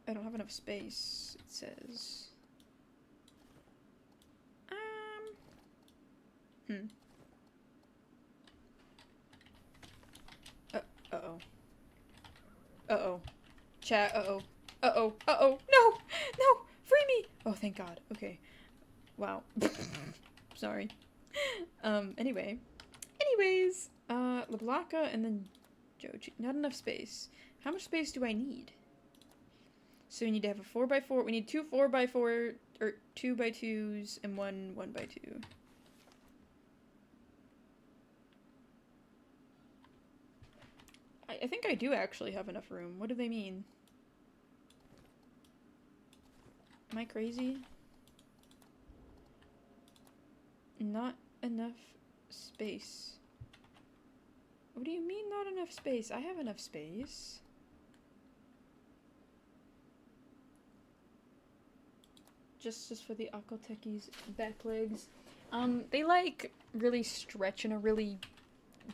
I don't have enough space, it says. Uh-oh. Uh-oh. Chat, uh-oh. Uh-oh. Uh-oh. No! No! Free me! Oh, thank God. Okay. Wow. Sorry. Anyway. Anyways, LeBlanca and then Joji. Not enough space. How much space do I need? So we need to have a 4x4. We need 2 4x4, or 2x2s, and 1 1x2. I think I do actually have enough room. What do they mean? Am I crazy? Not enough space. What do you mean not enough space? I have enough space. Just for the Aquatechies back legs. They like really stretch in a really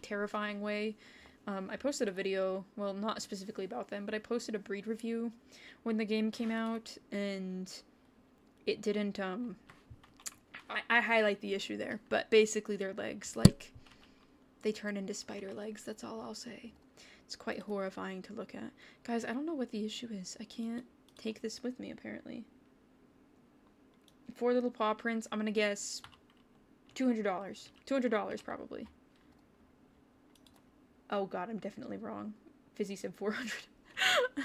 terrifying way. I posted a video, well, not specifically about them, but I posted a breed review when the game came out, and it didn't, I highlight the issue there, but basically their legs, like, they turn into spider legs, that's all I'll say. It's quite horrifying to look at. Guys, I don't know what the issue is. I can't take this with me, apparently. 4 little paw prints, I'm gonna guess $200. $200, probably. Oh god, I'm definitely wrong. Fizzy said 400.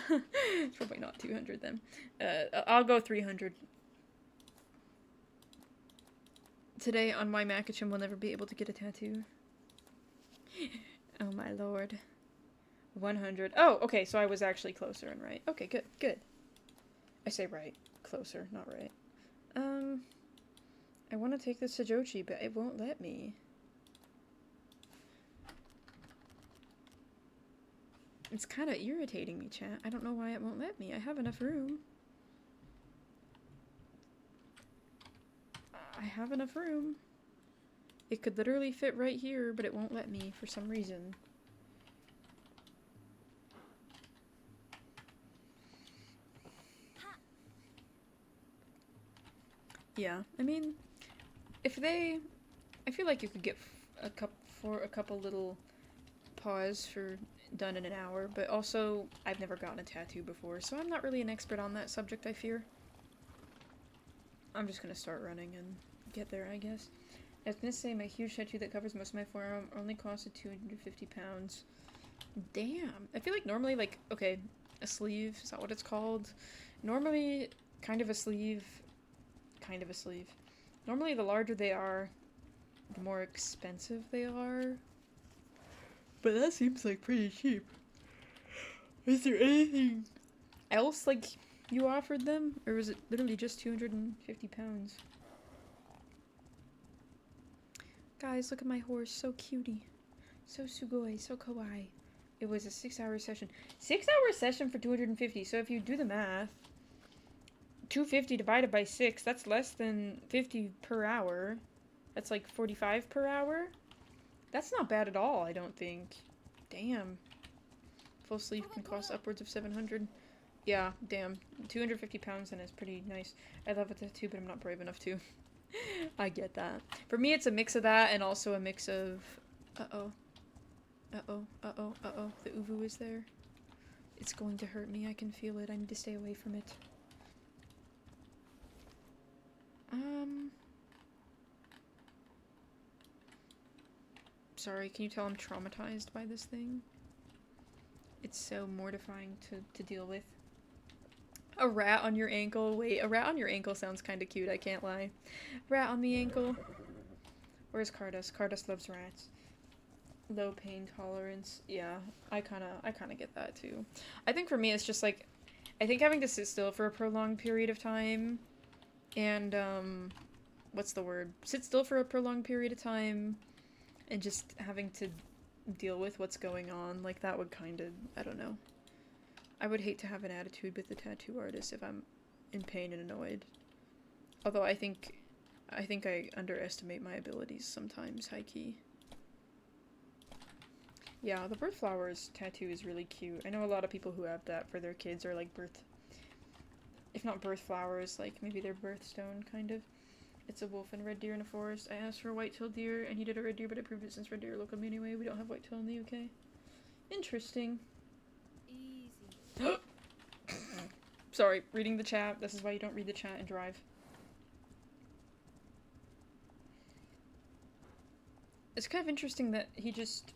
It's probably not 200 then. I'll go 300. Today on my Makachim will never be able to get a tattoo. Oh my lord. 100. Oh, okay, so I was actually closer and right. Okay, good, good. I say right. Closer, not right. I want to take this to Jochi, but it won't let me. It's kind of irritating me, chat. I don't know why it won't let me. I have enough room. I have enough room. It could literally fit right here, but it won't let me for some reason. Yeah, I mean, if they... I feel like you could get a couple little paws for done in an hour, but also I've never gotten a tattoo before, so I'm not really an expert on that subject, I fear. I'm just gonna start running and get there, I guess. I was gonna say my huge tattoo that covers most of my forearm only costed 250 pounds. Damn. I feel like normally, like, okay, a sleeve, is that what it's called? Normally, kind of a sleeve. Normally, the larger they are, the more expensive they are. But that seems like pretty cheap. Is there anything else, like, you offered them? Or was it literally just 250 pounds? Guys, look at my horse. So cutie. So sugoi. So kawaii. It was a 6-hour session. 6-hour session for 250. So if you do the math, 250 divided by 6, that's less than 50 per hour. That's like 45 per hour. That's not bad at all, I don't think. Damn. Full sleeve can cost upwards of 700. Yeah, damn. 250 pounds and it's pretty nice. I love it too, but I'm not brave enough to. I get that. For me, it's a mix of that and also a mix of... Uh-oh. Uh-oh. Uh-oh. Uh-oh. The uvu is there. It's going to hurt me. I can feel it. I need to stay away from it. Sorry, can you tell I'm traumatized by this thing? It's so mortifying to deal with. A rat on your ankle. Wait, a rat on your ankle sounds kind of cute, I can't lie. Rat on the ankle. Where's Cardus? Cardus loves rats. Low pain tolerance. Yeah, I kind of get that too. I think for me it's just like, I think having to sit still for a prolonged period of time and, what's the word? Sit still for a prolonged period of time and just having to deal with what's going on, like that would kind of, I don't know. I would hate to have an attitude with the tattoo artist if I'm in pain and annoyed. Although I think I underestimate my abilities sometimes, high-key. Yeah, the birth flowers tattoo is really cute. I know a lot of people who have that for their kids, or like if not birth flowers, like maybe their birthstone, kind of. It's a wolf and red deer in a forest. I asked for a white-tailed deer, and he did a red deer, but I proved it since red deer are local anyway. We don't have white-tail in the UK. Interesting. Easy. Sorry, reading the chat. This is why you don't read the chat and drive. It's kind of interesting that he just...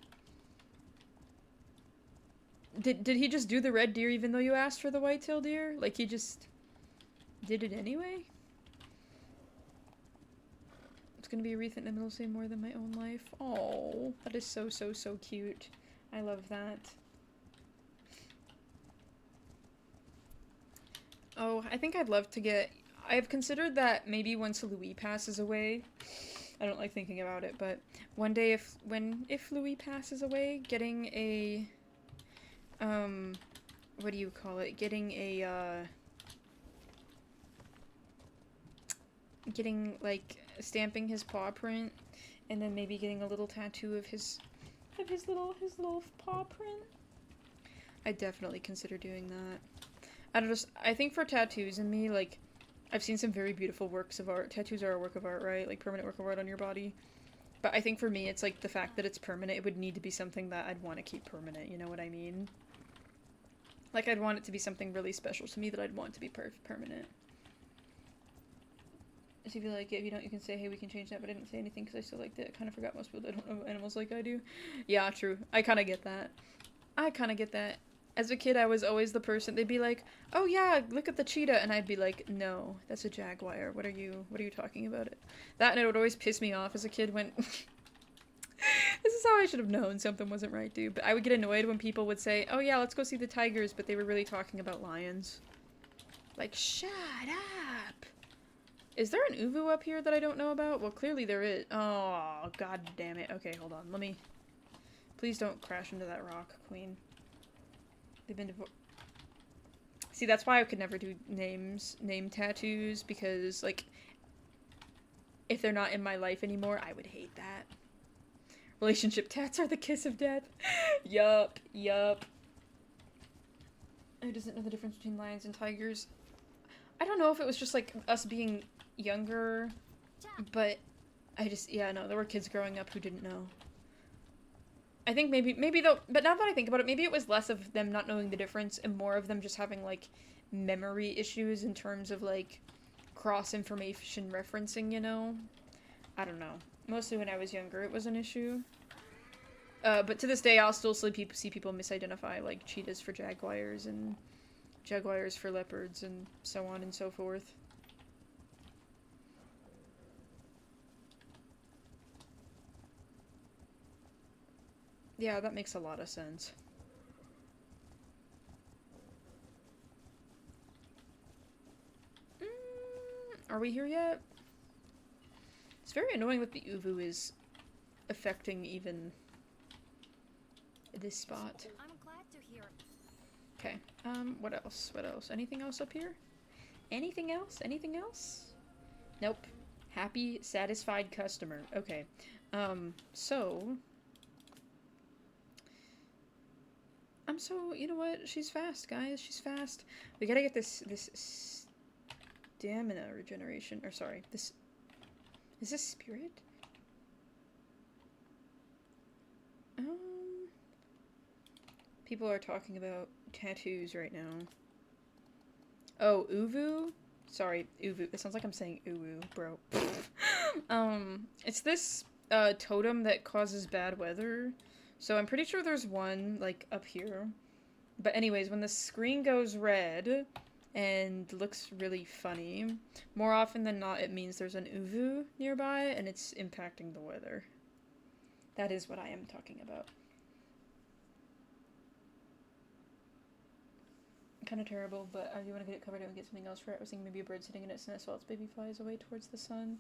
Did he just do the red deer even though you asked for the white-tailed deer? Like, he just did it anyway? It's gonna be a wreath in the middle, say more than my own life. Oh, that is so, so, so cute. I love that. Oh, I think I'd love to get... I've considered that maybe once Louis passes away... I don't like thinking about it, but one day if Louis passes away, getting a... what do you call it? Getting a, getting, like, stamping his paw print, and then maybe getting a little tattoo of his little paw print. I'd definitely consider doing that. I think for tattoos and me, like, I've seen some very beautiful works of art. Tattoos are a work of art, right? Like, permanent work of art on your body. But I think for me, it's, like, the fact that it's permanent, it would need to be something that I'd want to keep permanent, you know what I mean? Like, I'd want it to be something really special to me that I'd want to be permanent. So if you like it, if you don't, you can say, hey, we can change that, but I didn't say anything because I still liked it. I kind of forgot most people that don't know animals like I do. Yeah, true. I kind of get that. As a kid, I was always the person, they'd be like, oh yeah, look at the cheetah, and I'd be like, no, that's a jaguar. What are you talking about it? That, and it would always piss me off as a kid when... This is how I should have known something wasn't right, dude. But I would get annoyed when people would say, oh yeah, let's go see the tigers, but they were really talking about lions. Like, shut up! Is there an uvu up here that I don't know about? Well, clearly there is. Oh, god damn it. Okay, hold on. Let me... Please don't crash into that rock, queen. They've been divorced. See, that's why I could never do name tattoos, because, like, if they're not in my life anymore, I would hate that. Relationship tats are the kiss of death. Yup. Who doesn't know the difference between lions and tigers? I don't know if it was just, like, us being younger, but I just, yeah, no, there were kids growing up who didn't know. I think maybe though, but now that I think about it, maybe it was less of them not knowing the difference and more of them just having, like, memory issues in terms of, like, cross-information referencing, you know? I don't know. Mostly when I was younger it was an issue. But to this day I'll still see people misidentify, like, cheetahs for jaguars and jaguars for leopards and so on and so forth. Yeah, that makes a lot of sense. Are we here yet? It's very annoying that the uvu is affecting even this spot. I'm glad to hear it. Okay, what else? What else? Anything else up here? Anything else? Anything else? Nope. Happy, satisfied customer. Okay. So... you know what? She's fast, guys. She's fast. We gotta get this stamina regeneration. Or sorry, this... Is this spirit? People are talking about tattoos right now. Oh, uvu? Sorry, uvu. It sounds like I'm saying uwu, bro. It's this totem that causes bad weather. So I'm pretty sure there's one, like, up here. But anyways, when the screen goes red and looks really funny, more often than not it means there's an uvu nearby and it's impacting the weather. That is what I am talking about. Kind of terrible, but I do want to get it covered and get something else for it. I was thinking maybe a bird sitting in its nest while its baby flies away towards the sun.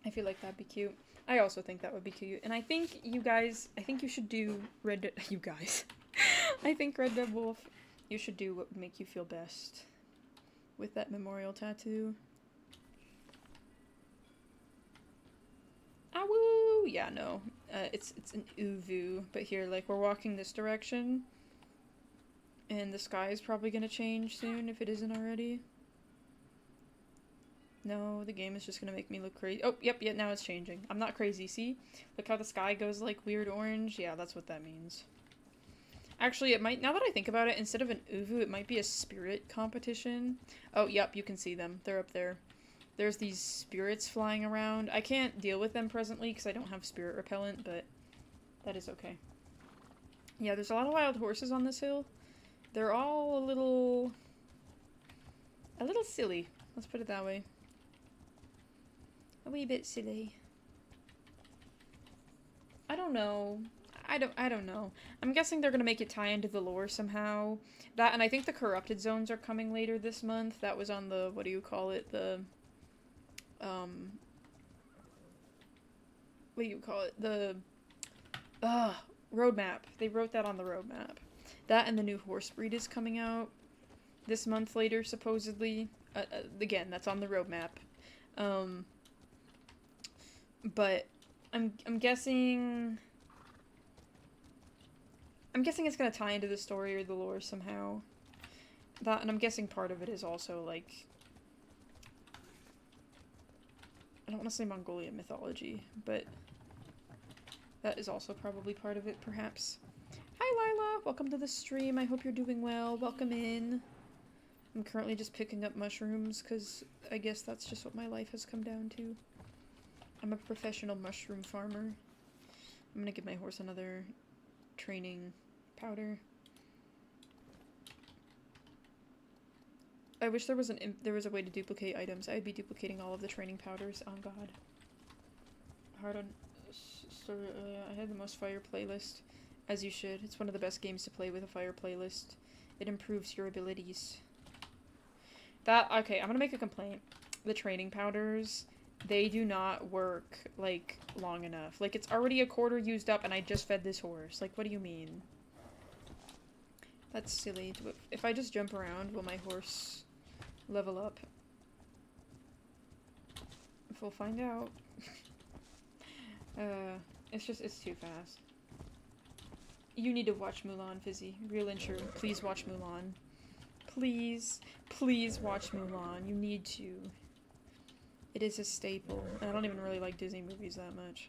I feel like that'd be cute. I also think that would be cute. And I think you guys, I think you should do you guys. I think Red Dead Wolf, you should do what would make you feel best with that memorial tattoo. Ah woo! Yeah, no. It's an uvu, but here, like, we're walking this direction. And the sky is probably gonna change soon if it isn't already. No, the game is just gonna make me look crazy. Oh, yep, yeah, now it's changing. I'm not crazy, see? Look how the sky goes, like, weird orange? Yeah, that's what that means. Actually, it might, now that I think about it, instead of an uvu, it might be a spirit competition. Oh, yep, you can see them. They're up there. There's these spirits flying around. I can't deal with them presently because I don't have spirit repellent, but that is okay. Yeah, there's a lot of wild horses on this hill. They're all a little silly. Let's put it that way. A wee bit silly. I don't know. I don't know. I'm guessing they're gonna make it tie into the lore somehow. That, and I think the corrupted zones are coming later this month. That was on the, what do you call it? The, what do you call it? The, roadmap. They wrote that on the roadmap. That and the new horse breed is coming out this month later, supposedly. Again, that's on the roadmap. But I'm guessing it's gonna tie into the story or the lore somehow. That, and I'm guessing part of it is also, like, I don't want to say Mongolian mythology, but that is also probably part of it, perhaps. Hi, Lila! Welcome to the stream. I hope you're doing well. Welcome in. I'm currently just picking up mushrooms, because I guess that's just what my life has come down to. I'm a professional mushroom farmer. I'm gonna give my horse another training powder. I wish there was a way to duplicate items. I'd be duplicating all of the training powders. Oh god. Hard on... I had the most fire playlist. As you should. It's one of the best games to play with a fire playlist. It improves your abilities. Okay, I'm gonna make a complaint. The training powders, they do not work, like, long enough. Like, it's already a quarter used up and I just fed this horse. Like, what do you mean? That's silly. If I just jump around, will my horse level up? We'll find out. It's too fast. You need to watch Mulan, Fizzy. Real and true. Please watch Mulan. Please. Please watch Mulan. You need to. It is a staple. And I don't even really like Disney movies that much.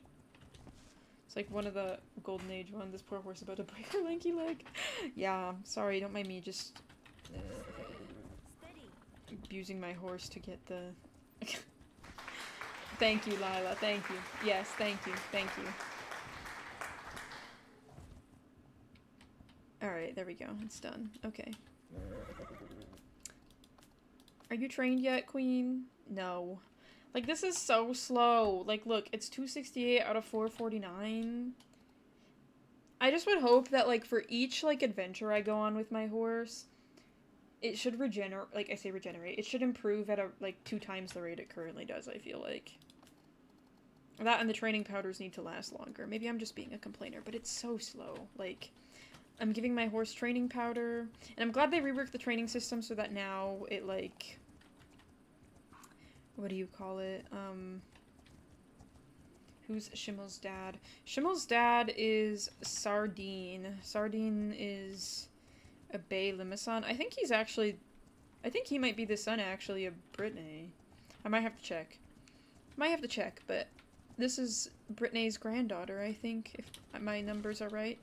It's like one of the Golden Age ones. This poor horse is about to break her lanky leg. Yeah, sorry, don't mind me just abusing my horse to get the... Thank you, Lila. Thank you. Yes, thank you. Thank you. Alright, there we go. It's done. Okay. Are you trained yet, Queen? No. Like, this is so slow. Like, look, it's 268 out of 449. I just would hope that, like, for each, like, adventure I go on with my horse, it should regenerate, like I say regenerate, it should improve at like 2 times the rate it currently does, I feel like. That and the training powders need to last longer. Maybe I'm just being a complainer, but it's so slow. Like, I'm giving my horse training powder, and I'm glad they reworked the training system so that now it, like, what do you call it? Who's Shimmel's dad? Shimmel's dad is Sardine. Sardine is a Bay Limasan. I think he's actually, I think he might be the son, actually, of Brittany. I might have to check. Might have to check, but this is Brittany's granddaughter, I think, if my numbers are right.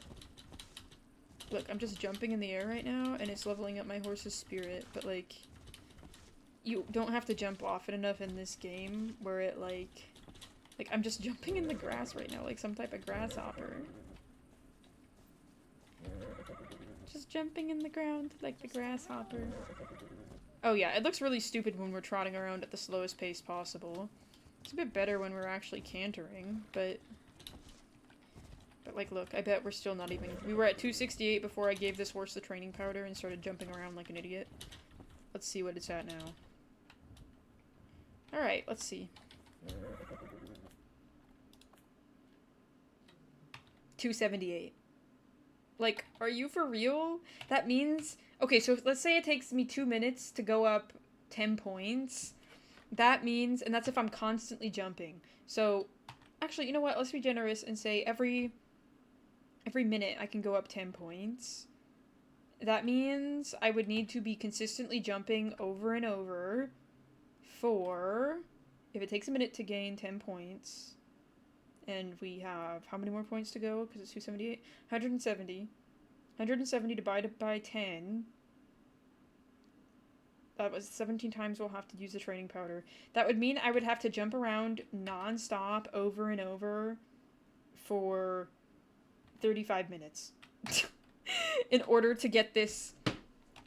Look, I'm just jumping in the air right now, and it's leveling up my horse's spirit, but, like, you don't have to jump often enough in this game where it, like, I'm just jumping in the grass right now, like some type of grasshopper. Just jumping in the ground like the grasshopper. Oh yeah, it looks really stupid when we're trotting around at the slowest pace possible. It's a bit better when we're actually cantering, but like, look, I bet we're still not even... We were at 268 before I gave this horse the training powder and started jumping around like an idiot. Let's see what it's at now. Alright, let's see. 278. Like, are you for real? That means... Okay, so let's say it takes me 2 minutes to go up 10 points. That means... And that's if I'm constantly jumping. So, actually, you know what? Let's be generous and say every minute I can go up 10 points. That means I would need to be consistently jumping over and over for... If it takes a minute to gain 10 points... And we have, how many more points to go? Because it's 278. 170. 170 divided by 10. That was 17 times we'll have to use the training powder. That would mean I would have to jump around non-stop over and over for 35 minutes. In order to get this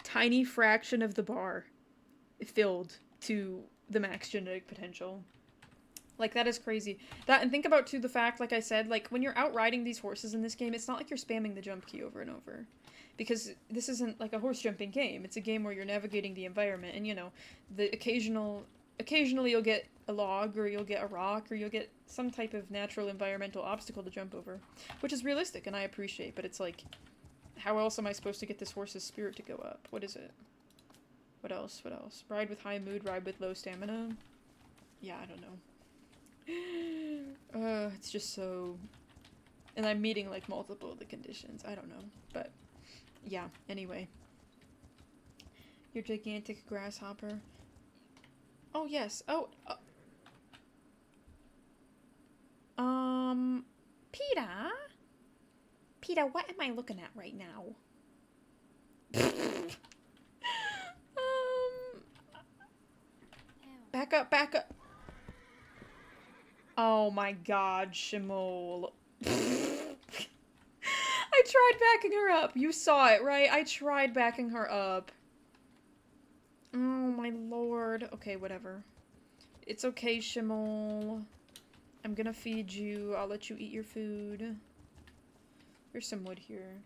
tiny fraction of the bar filled to the max genetic potential. Like, that is crazy. That, and think about, too, the fact, like I said, like, when you're out riding these horses in this game, it's not like you're spamming the jump key over and over. Because this isn't, like, a horse jumping game. It's a game where you're navigating the environment, and, you know, occasionally you'll get a log, or you'll get a rock, or you'll get some type of natural environmental obstacle to jump over. Which is realistic, and I appreciate, but it's like, how else am I supposed to get this horse's spirit to go up? What is it? What else? What else? Ride with high mood, ride with low stamina? Yeah, I don't know. It's just so... And I'm meeting, like, multiple of the conditions. I don't know. But, yeah, anyway. Your gigantic grasshopper. Oh, yes. Oh, Peter? Peter, what am I looking at right now? Back up, back up. Oh my god, Shimol. I tried backing her up. You saw it, right? I tried backing her up. Oh my lord. Okay, whatever. It's okay, Shimol. I'm gonna feed you. I'll let you eat your food. There's some wood here.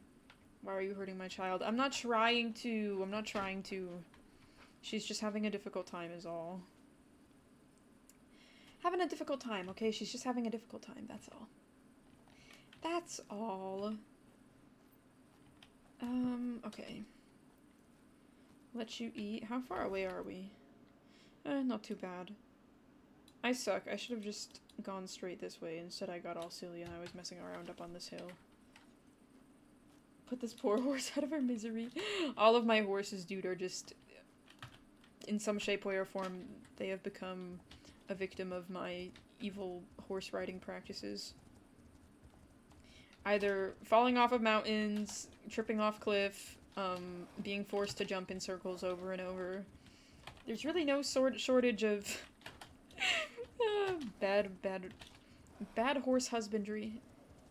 Why are you hurting my child? I'm not trying to. I'm not trying to. She's just having a difficult time is all. Having a difficult time, okay? She's just having a difficult time, that's all. That's all. Okay. Let you eat. How far away are we? Not too bad. I suck. I should have just gone straight this way. Instead I got all silly and I was messing around up on this hill. Put this poor horse out of her misery. All of my horses, dude, are just... In some shape, way, or form, they have become... a victim of my evil horse riding practices. Either falling off of mountains, tripping off cliff, being forced to jump in circles over and over. There's really no shortage of bad horse husbandry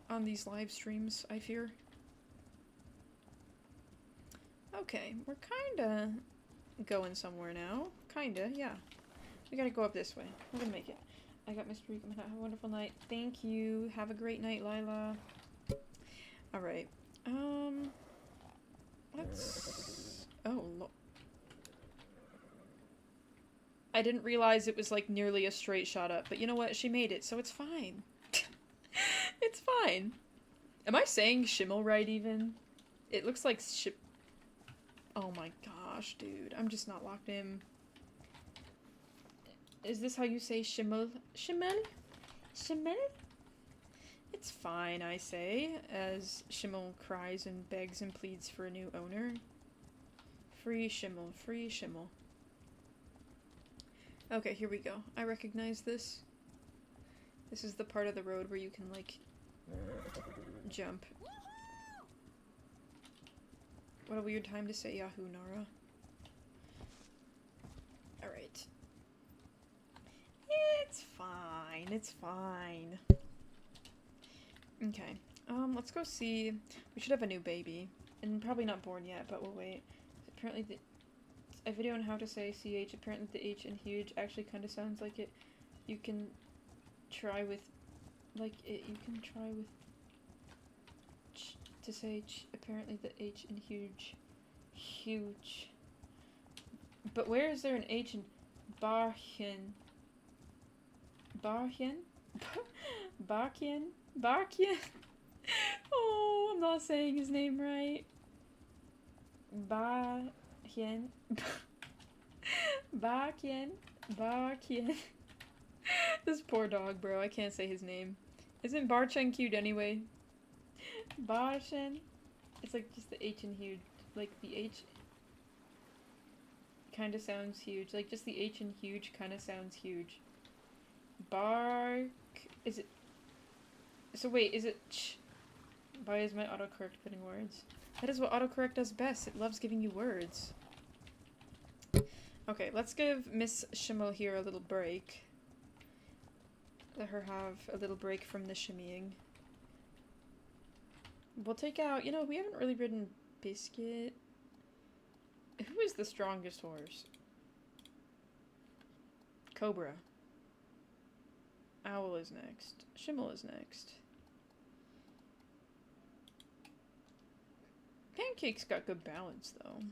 on these live streams, I fear. Okay, we're kinda going somewhere now. Kinda, yeah. We gotta go up this way. We're gonna make it. I got Mr. Reek. Have a wonderful night. Thank you. Have a great night, Lila. Alright. Let's... Oh, I didn't realize it was like nearly a straight shot up, but you know what? She made it, so it's fine. It's fine. Am I saying Schimmel right even? It looks like oh my gosh, dude. I'm just not locked in. Is this how you say Schimmel? Schimmel? Schimmel? It's fine, I say, as Schimmel cries and begs and pleads for a new owner. Free Schimmel, free Schimmel. Okay, here we go. I recognize this. This is the part of the road where you can, like, jump. What a weird time to say Yahoo, Nara. Alright. It's fine, it's fine. Okay, let's go see. We should have a new baby. And probably not born yet, but we'll wait. Apparently a video on how to say CH, apparently the H in huge actually kind of sounds like it. You can try with, like, you can try with ch to say ch, apparently the H in huge. Huge. But where is there an H in Barchen? Barchen? Barchen? Barchen? Oh, I'm not saying his name right. Barchen. Barchen. Barchen. This poor dog, bro. I can't say his name. Isn't Barchen cute anyway? Barchen. It's like just the H in huge. Like the H kind of sounds huge. Like just the H in huge kind of sounds huge. Bark. Is it? So wait, is it ch? Why is my autocorrect putting words? That is what autocorrect does best. It loves giving you words. Okay, let's give Miss Schimmel here a little break. Let her have a little break from the shimmying. We'll take out, you know, we haven't really ridden Biscuit. Who is the strongest horse? Cobra. Owl is next. Schimmel is next. Pancake's got good balance, though.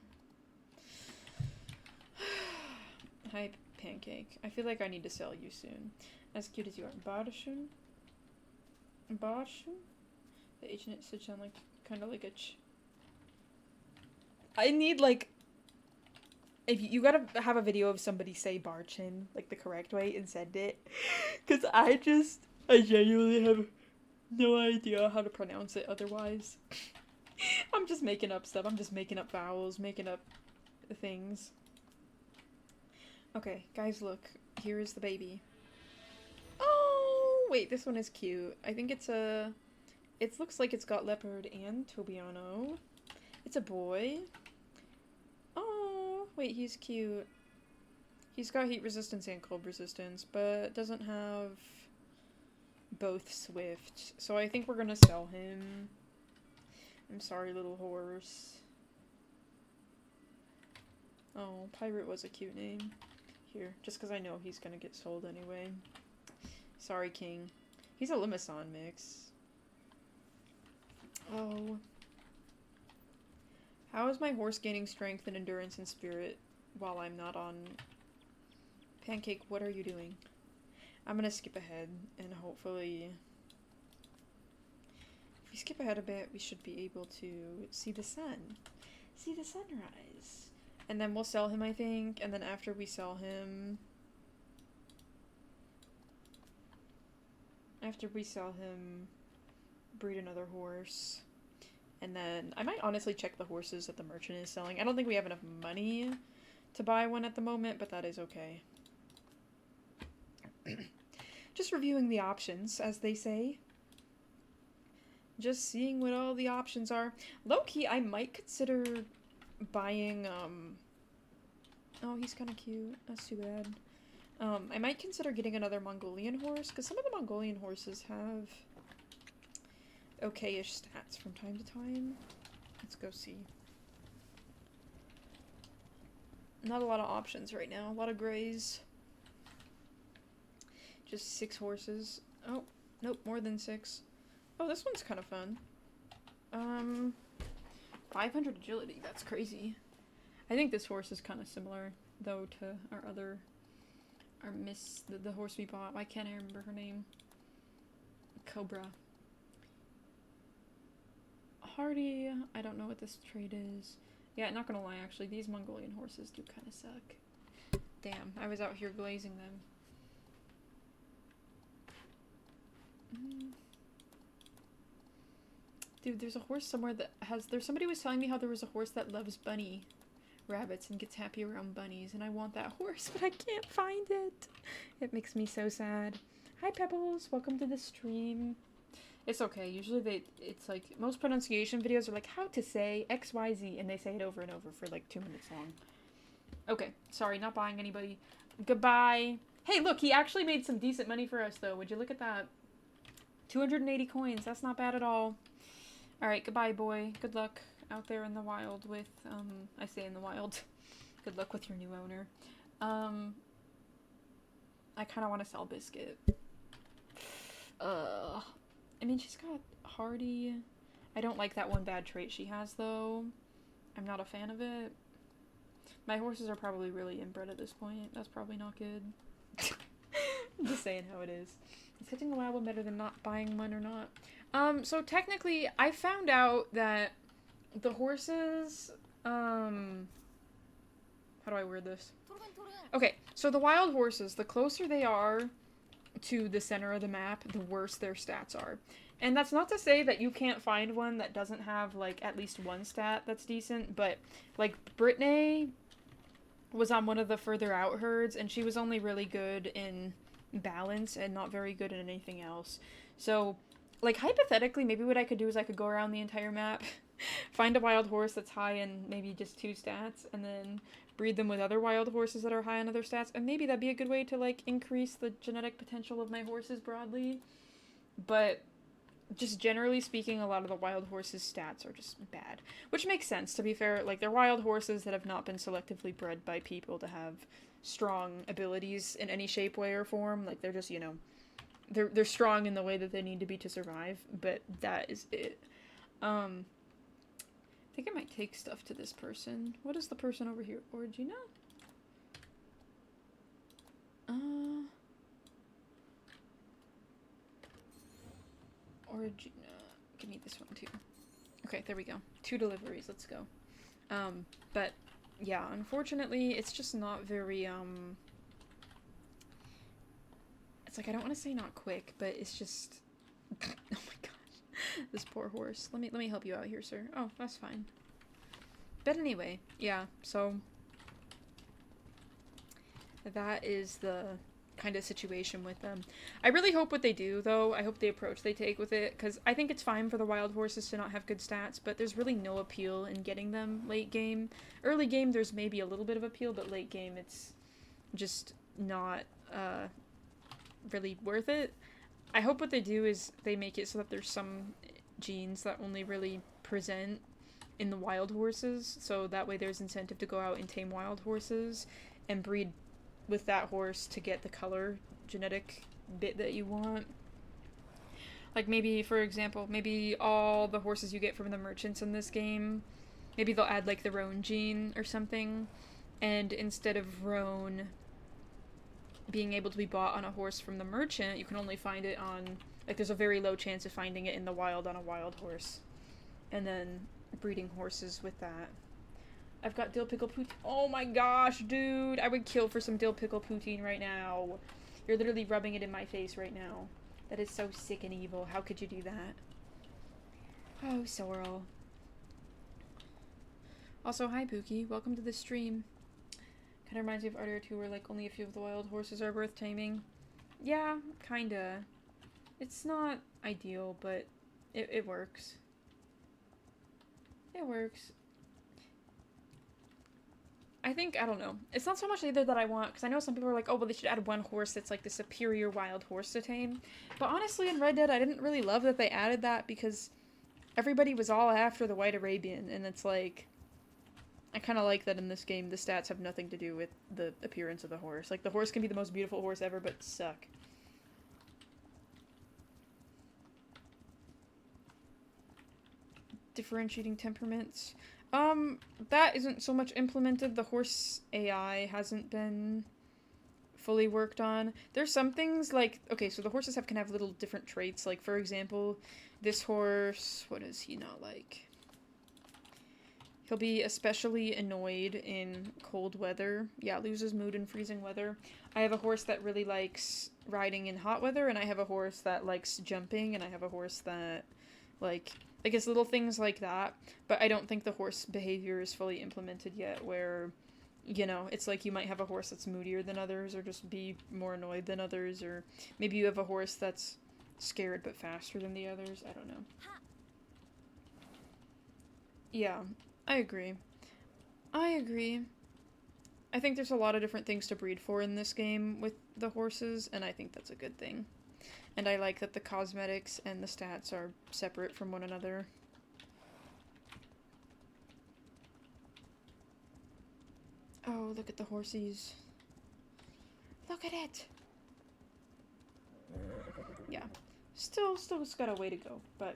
Hi, Pancake. I feel like I need to sell you soon. As cute as you are. Barshun? Barshun? The H in it should sound like, kind of like a ch. I need, like, if you gotta have a video of somebody say Barchin, like, the correct way and send it. Because I genuinely have no idea how to pronounce it otherwise. I'm just making up stuff. I'm just making up vowels, making up things. Okay, guys, look. Here is the baby. Oh, wait, this one is cute. I think it's a... It looks like it's got leopard and Tobiano. It's a boy. Oh, wait, he's cute. He's got heat resistance and cold resistance, but doesn't have both swift. So I think we're gonna sell him. I'm sorry, little horse. Oh, Pirate was a cute name. Here, just because I know he's gonna get sold anyway. Sorry, King. He's a Limousin mix. Oh. How is my horse gaining strength and endurance and spirit while I'm not on... Pancake, what are you doing? I'm gonna skip ahead and hopefully... If we skip ahead a bit, we should be able to see the sun. See the sunrise. And then we'll sell him, I think. And then after we sell him... After we sell him, breed another horse. And then I might honestly check the horses that the merchant is selling. I don't think we have enough money to buy one at the moment, but that is okay. Just reviewing the options, as they say. Just seeing what all the options are. Low-key, I might consider buying, Oh, he's kind of cute. That's too bad. I might consider getting another Mongolian horse, because some of the Mongolian horses have okay-ish stats from time to time. Let's go see. Not a lot of options right now. A lot of grays. Just 6 horses. Oh, nope, more than 6. Oh, this one's kind of fun. 500 agility. That's crazy. I think this horse is kind of similar, though, to our other Or Miss, the horse we bought. Why can't I remember her name? Cobra. Hardy. I don't know what this trait is. Yeah, not gonna lie, actually, these Mongolian horses do kind of suck. Damn, I was out here glazing them. Dude, there's a horse somewhere that has... somebody was telling me how there was a horse that loves bunny rabbits and gets happy around bunnies, and I want that horse, but I can't find it. It makes me so sad. Hi, Pebbles. Welcome to the stream. It's okay. Usually it's like, most pronunciation videos are like, how to say XYZ, and they say it over and over for like 2 minutes long. Okay. Sorry, not buying anybody. Goodbye. Hey, look, he actually made some decent money for us, though. Would you look at that? 280 coins. That's not bad at all. Alright, goodbye, boy. Good luck out there in the wild with, I say in the wild. Good luck with your new owner. I kind of want to sell Biscuit. I mean, she's got Hardy. I don't like that one bad trait she has, though. I'm not a fan of it. My horses are probably really inbred at this point. That's probably not good. I'm just saying how it is. Is catching a wild one better than not buying one or not? So technically, I found out that the horses, how do I word this? Okay, so the wild horses, the closer they are to the center of the map, the worse their stats are. And that's not to say that you can't find one that doesn't have, like, at least one stat that's decent, but, like, Brittany was on one of the further out herds, and she was only really good in balance and not very good in anything else. So, like, hypothetically, maybe what I could do is I could go around the entire map, find a wild horse that's high in maybe just 2 stats, and then breed them with other wild horses that are high on other stats, and maybe that'd be a good way to, like, increase the genetic potential of my horses broadly. But just generally speaking, a lot of the wild horses' stats are just bad. Which makes sense, to be fair. Like, they're wild horses that have not been selectively bred by people to have strong abilities in any shape, way, or form. Like, they're just, you know, they're strong in the way that they need to be to survive, but that is it. I think I might take stuff to this person. What is the person over here? Origina? Origina. Give me this one too. Okay, there we go. 2 deliveries, let's go. But yeah, unfortunately, it's just not very, it's like, I don't want to say not quick, but it's just, oh my gosh, this poor horse. Let me help you out here, sir. Oh, that's fine. But anyway, yeah, so that is the kind of situation with them. I really hope what they do, though, I hope the approach they take with it, because I think it's fine for the wild horses to not have good stats, but there's really no appeal in getting them late game. Early game, there's maybe a little bit of appeal, but late game, it's just not, really worth it. I hope what they do is they make it so that there's some genes that only really present in the wild horses, so that way there's incentive to go out and tame wild horses and breed with that horse to get the color genetic bit that you want. Like, maybe, for example, maybe all the horses you get from the merchants in this game, maybe they'll add, like, the roan gene or something, and instead of roan being able to be bought on a horse from the merchant, you can only find it on, like, there's a very low chance of finding it in the wild on a wild horse. And then breeding horses with that. I've got dill pickle poutine. Oh my gosh, dude! I would kill for some dill pickle poutine right now. You're literally rubbing it in my face right now. That is so sick and evil. How could you do that? Oh, Sorrel. Also, hi, Pookie. Welcome to the stream. Kind of reminds me of RDR 2 where, like, only a few of the wild horses are worth taming. Yeah, kinda. It's not ideal, but it works. It works. I think, I don't know. It's not so much either that I want, because I know some people are like, oh, well, they should add one horse that's, like, the superior wild horse to tame. But honestly, in Red Dead, I didn't really love that they added that, because everybody was all after the White Arabian, and it's like, I kind of like that in this game the stats have nothing to do with the appearance of the horse. Like, the horse can be the most beautiful horse ever, but suck. Differentiating temperaments. That isn't so much implemented. The horse AI hasn't been fully worked on. There's some things like, okay, so the horses can have little different traits. Like, for example, this horse, what is he not like? He'll be especially annoyed in cold weather. Yeah, loses mood in freezing weather. I have a horse that really likes riding in hot weather, and I have a horse that likes jumping, and I have a horse that, like it's little things like that. But I don't think the horse behavior is fully implemented yet, where, you know, it's like you might have a horse that's moodier than others, or just be more annoyed than others, or maybe you have a horse that's scared but faster than the others. I don't know. Yeah. I agree. I agree. I think there's a lot of different things to breed for in this game with the horses, and I think that's a good thing. And I like that the cosmetics and the stats are separate from one another. Oh, look at the horsies. Look at it! Yeah. Still it's got a way to go, but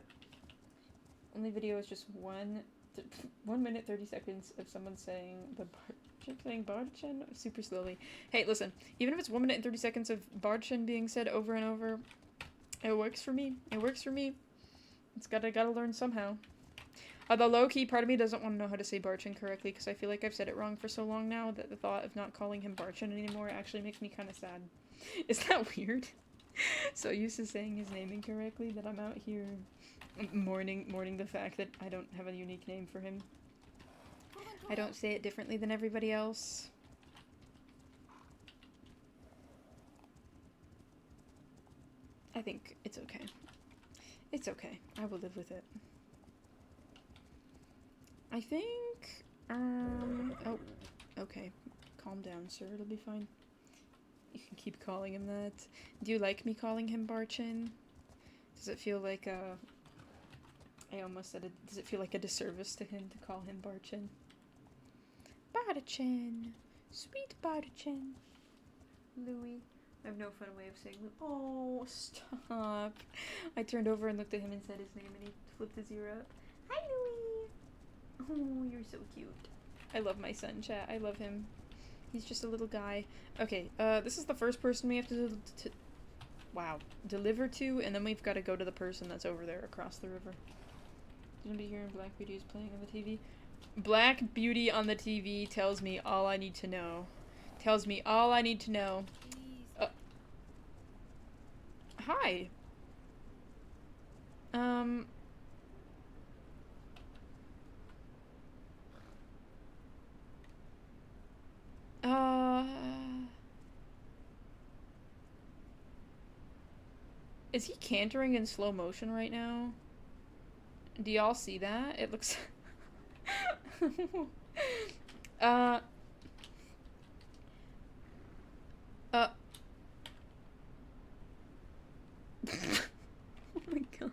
only video is just 1 minute 30 seconds of someone saying Bardchen super slowly. Hey, listen, even if it's 1 minute and 30 seconds of Bardchen being said over and over, it works for me. It works for me. It's gotta learn somehow. Although low-key, part of me doesn't want to know how to say Barchin correctly, because I feel like I've said it wrong for so long now that the thought of not calling him Barchin anymore actually makes me kind of sad. Is that weird? So used to saying his name incorrectly that I'm out here mourning the fact that I don't have a unique name for him. I don't say it differently than everybody else. I think it's okay. It's okay. I will live with it. I think, oh, okay. Calm down, sir. It'll be fine. You can keep calling him that. Do you like me calling him Barchin? Does it feel like I almost said it. Does it feel like a disservice to him to call him Barchin? Barchin. Sweet Barchin. Louis. I have no fun way of saying Louis. Oh, stop. I turned over and looked at him and said his name, and he flipped his ear up. Hi, Louis. Oh, you're so cute. I love my son, chat. I love him. He's just a little guy. Okay, this is the first person we have to deliver to, and then we've got to go to the person that's over there across the river. Somebody here in Black Beauty is playing on the TV. Black Beauty on the TV tells me all I need to know. Tells me all I need to know. Hi. Is he cantering in slow motion right now? Do y'all see that? It looks... oh my gosh.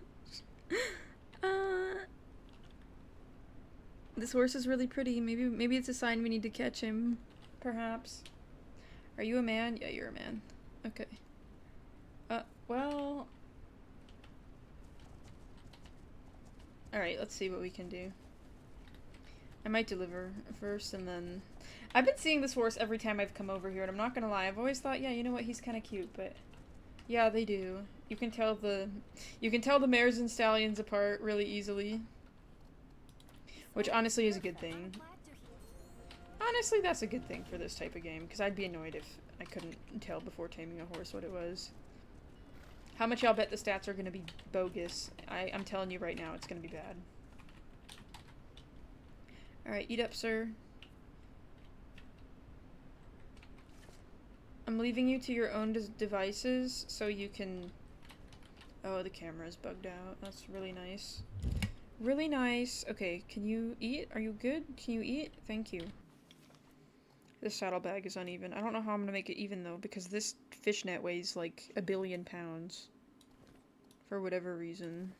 This horse is really pretty. Maybe it's a sign we need to catch him. Perhaps. Are you a man? Yeah, you're a man. Okay. Well... Alright, let's see what we can do. I might deliver first, and then... I've been seeing this horse every time I've come over here, and I'm not gonna lie, I've always thought, yeah, you know what, he's kinda cute, but... Yeah, they do. You can tell the mares and stallions apart really easily. Which honestly is a good thing. Honestly, that's a good thing for this type of game, because I'd be annoyed if I couldn't tell before taming a horse what it was. How much y'all bet the stats are gonna be bogus? I'm telling you right now, it's gonna be bad. Alright, eat up, sir. I'm leaving you to your own devices, so you can... Oh, the camera is bugged out. That's really nice. Really nice. Okay, can you eat? Are you good? Can you eat? Thank you. This saddlebag is uneven. I don't know how I'm gonna make it even, though, because this fishnet weighs, like, 1 billion pounds. For whatever reason.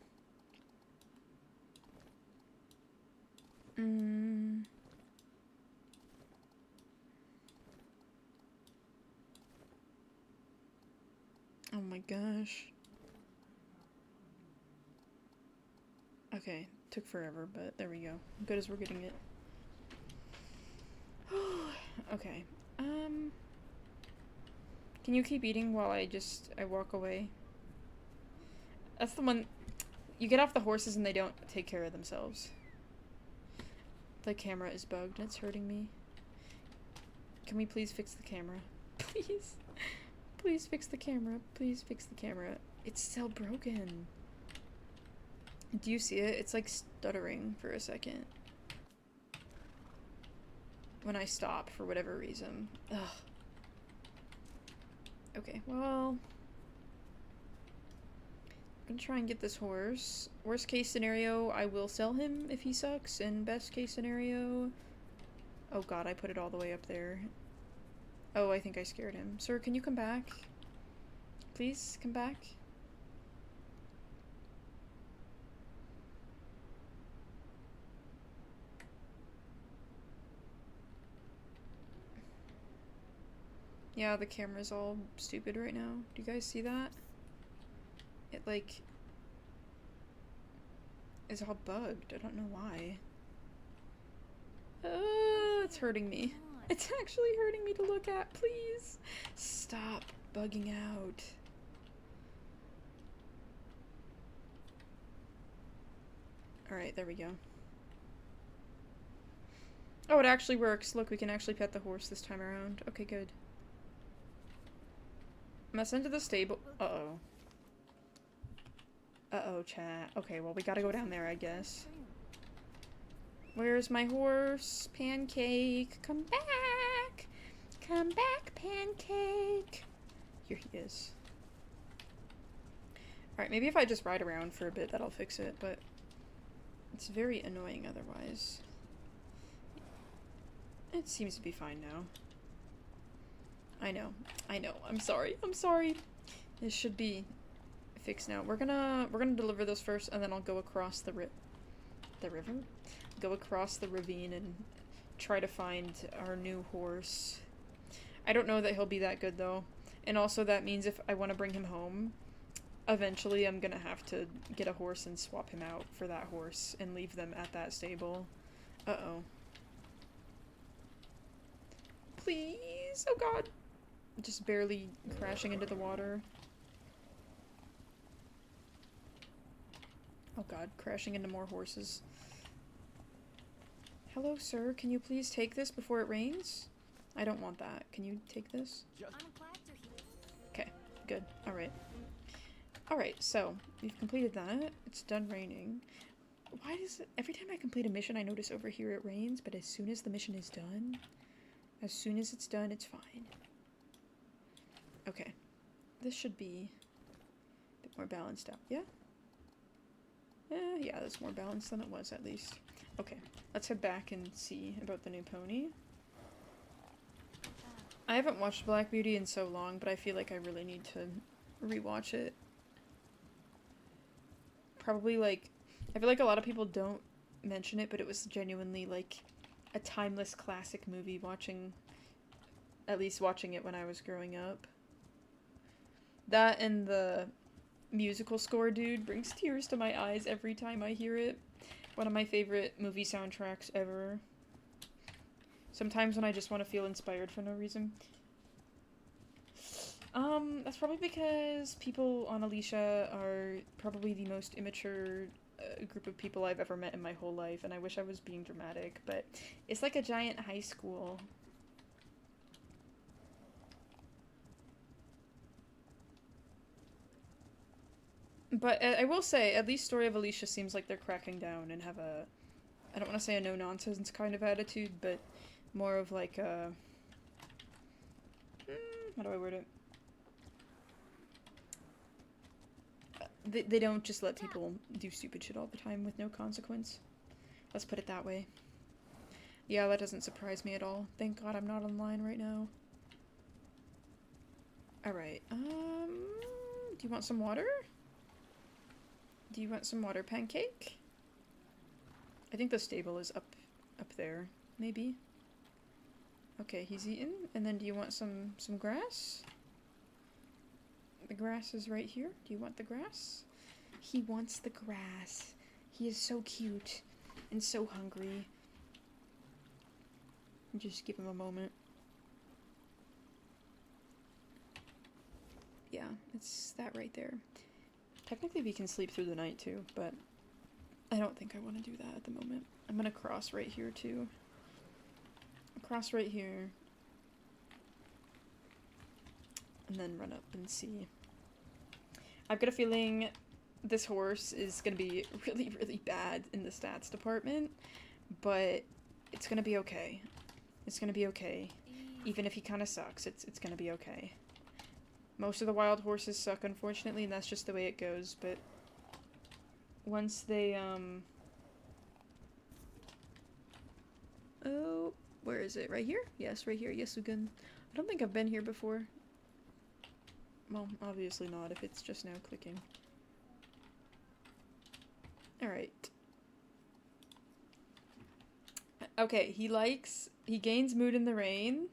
Oh my gosh. Okay, took forever, but there we go. Good as we're getting it. Okay. Can you keep eating while I walk away? That's the one. You get off the horses and they don't take care of themselves. The camera is bugged and it's hurting me. Can we please fix the camera? Please. Please fix the camera. Please fix the camera. It's still broken. Do you see it? It's like stuttering for a second. When I stop for whatever reason. Ugh. Okay, well... I'm gonna try and get this horse. Worst case scenario, I will sell him if he sucks, and best case scenario... Oh god, I put it all the way up there. Oh, I think I scared him. Sir, can you come back? Please, come back. Yeah, the camera's all stupid right now. Do you guys see that? It, like, is all bugged. I don't know why. It's hurting me. It's actually hurting me to look at. Please stop bugging out. Alright, there we go. Oh, it actually works. Look, we can actually pet the horse this time around. Okay, good. Must into the stable. Uh-oh. Uh-oh, chat. Okay, well, we gotta go down there, I guess. Where's my horse? Pancake. Come back! Come back, Pancake! Here he is. Alright, maybe if I just ride around for a bit, that'll fix it, but it's very annoying otherwise. It seems to be fine now. I know. I'm sorry. This should be fixed now. We're gonna deliver this first, and then I'll go across the river? Go across the ravine and try to find our new horse. I don't know that he'll be that good, though. And also that means if I want to bring him home, eventually I'm gonna have to get a horse and swap him out for that horse and leave them at that stable. Uh-oh. Please! Oh god! Just barely crashing into the water. Oh god, crashing into more horses. Hello, sir. Can you please take this before it rains? I don't want that. Can you take this? Okay, good. Alright. Alright, so, we've completed that. It's done raining. Why does it... Every time I complete a mission, I notice over here it rains, but as soon as the mission is done... As soon as it's done, it's fine. Okay. This should be a bit more balanced out. Yeah? Yeah, that's more balanced than it was, at least. Okay, let's head back and see about the new pony. I haven't watched Black Beauty in so long, but I feel like I really need to rewatch it. Probably, like... I feel like a lot of people don't mention it, but it was genuinely, like... a timeless classic movie at least watching it when I was growing up. That and the musical score, dude, brings tears to my eyes every time I hear it. One of my favorite movie soundtracks ever. Sometimes when I just want to feel inspired for no reason. That's probably because people on Alicia are probably the most immature group of people I've ever met in my whole life, and I wish I was being dramatic, but it's like a giant high school. But I will say, at least Story of Alicia seems like they're cracking down and have a, I don't want to say a no-nonsense kind of attitude, but more of like a, how do I word it? They don't just let people do stupid shit all the time with no consequence. Let's put it that way. Yeah, that doesn't surprise me at all. Thank God I'm not online right now. Alright, do you want some water? Do you want some water, Pancake? I think the stable is up there, maybe. Okay, he's eaten. And then do you want some grass? The grass is right here. Do you want the grass? He wants the grass. He is so cute and so hungry. Just give him a moment. Yeah, it's that right there. Technically we can sleep through the night too, but I don't think I want to do that at the moment. I'm gonna cross right here too. Cross right here. And then run up and see. I've got a feeling this horse is gonna be really, really bad in the stats department, but it's gonna be okay. It's gonna be okay. Even if he kind of sucks, it's gonna be okay. Most of the wild horses suck, unfortunately, and that's just the way it goes, but once they, oh, where is it? Right here? Yes, right here. Yasugun. I don't think I've been here before. Well, obviously not if it's just now clicking. Alright. Okay, he gains mood in the rain.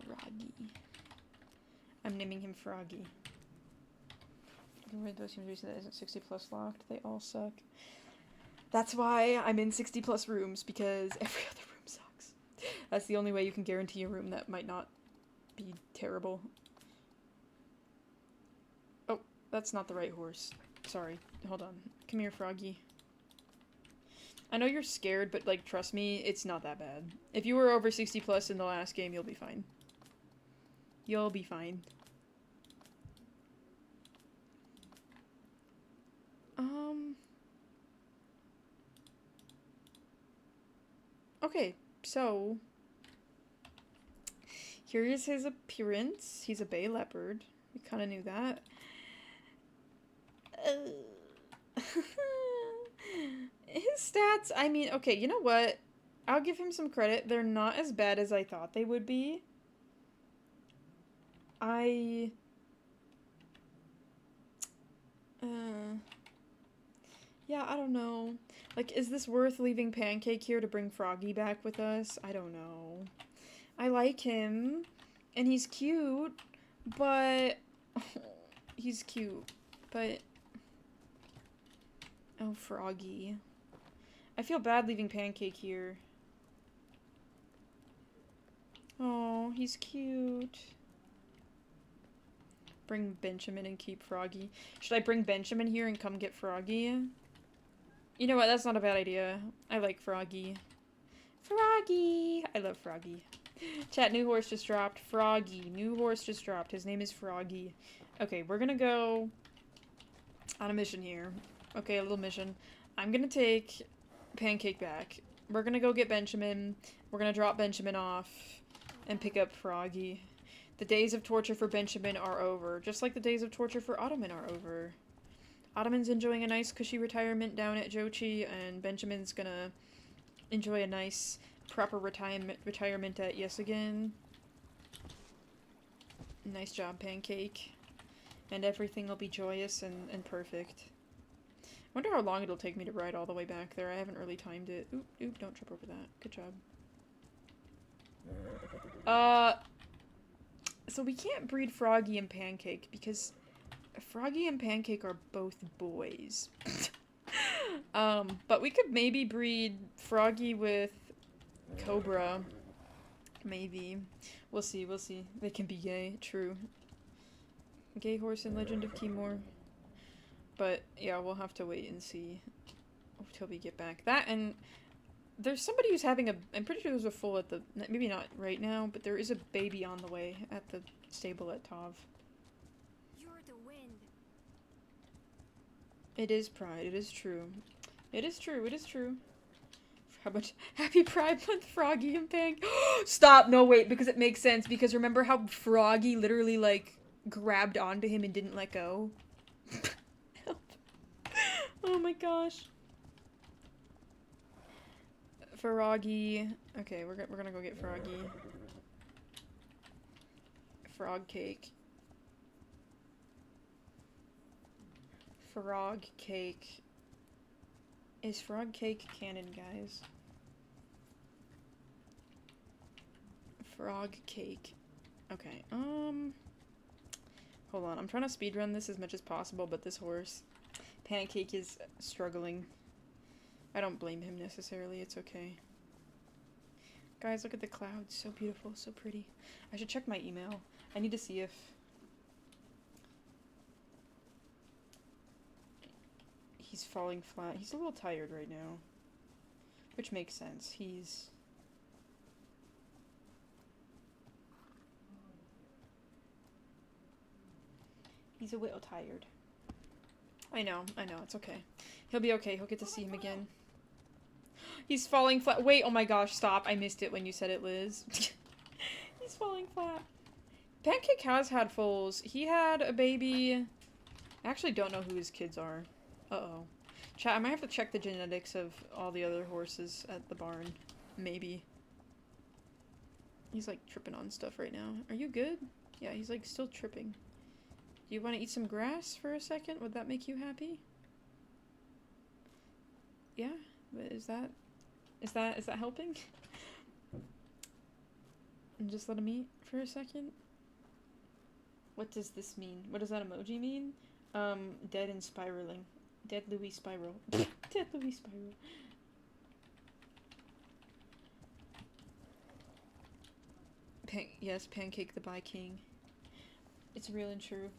Froggy. I'm naming him Froggy. Those teams that isn't 60 plus locked, they all suck. That's why I'm in 60 plus rooms, because every other room sucks. That's the only way you can guarantee a room that might not be terrible. Oh, that's not the right horse. Sorry. Hold on. Come here, Froggy. I know you're scared, but, like, trust me, it's not that bad. If you were over 60 plus in the last game, you'll be fine. You'll be fine. Okay, so here is his appearance. He's a bay leopard. We kind of knew that. His stats, I mean, okay, you know what? I'll give him some credit. They're not as bad as I thought they would be. Yeah, I don't know. Like, is this worth leaving Pancake here to bring Froggy back with us? I don't know. I like him, and he's cute, but... he's cute, but... Oh, Froggy. I feel bad leaving Pancake here. Oh, he's cute. Bring Benjamin and keep Froggy. Should I bring Benjamin here and come get Froggy? You know what? That's not a bad idea. I like Froggy. Froggy! I love Froggy. Chat, new horse just dropped. Froggy. New horse just dropped. His name is Froggy. Okay, we're gonna go on a mission here. Okay, a little mission. I'm gonna take Pancake back. We're gonna go get Benjamin. We're gonna drop Benjamin off and pick up Froggy. The days of torture for Benjamin are over, just like the days of torture for Ottoman are over. Ottoman's enjoying a nice cushy retirement down at Jochi, and Benjamin's gonna enjoy a nice proper retirement at Yasugen. Nice job, Pancake. And everything will be joyous and perfect. I wonder how long it'll take me to ride all the way back there. I haven't really timed it. Oop, oop, don't trip over that. Good job. So we can't breed Froggy and Pancake because Froggy and Pancake are both boys. But we could maybe breed Froggy with Cobra. Maybe. We'll see, we'll see. They can be gay, true. Gay horse in Legend of Khiimori. But, yeah, we'll have to wait and see until we get back. That, and there's somebody who's having a... I'm pretty sure there's a foal at the... Maybe not right now, but there is a baby on the way at the stable at Tav. You're the wind. It is Pride. It is true. It is true. It is true. How much... Happy Pride Month, Froggy and Pink. Stop! No, wait, because it makes sense. Because remember how Froggy literally, like, grabbed onto him and didn't let go? Help. Oh my gosh. Froggy. Okay, we're gonna go get Froggy. Frog cake. Frog cake. Is frog cake canon, guys? Frog cake. Okay, hold on, I'm trying to speedrun this as much as possible, but this horse, Pancake, is struggling. I don't blame him necessarily, it's okay. Guys, look at the clouds, so beautiful, so pretty. I should check my email. I need to see if He's falling flat. He's a little tired right now. Which makes sense. He's a little tired. I know, it's okay. He'll be okay. He'll get to see him again. He's falling flat. Wait, oh my gosh, stop. I missed it when you said it, Liz. He's falling flat. Pancake has had foals. He had a baby. I actually don't know who his kids are. Uh-oh. Chat, I might have to check the genetics of all the other horses at the barn. Maybe. He's like tripping on stuff right now. Are you good? Yeah, he's like still tripping. Do you want to eat some grass for a second? Would that make you happy? Yeah? Is that helping? And just let him eat for a second? What does this mean? What does that emoji mean? Dead and spiraling. Dead Louis Spiral. Dead Louis Spiral. Yes, Pancake the Bi King. It's real and true.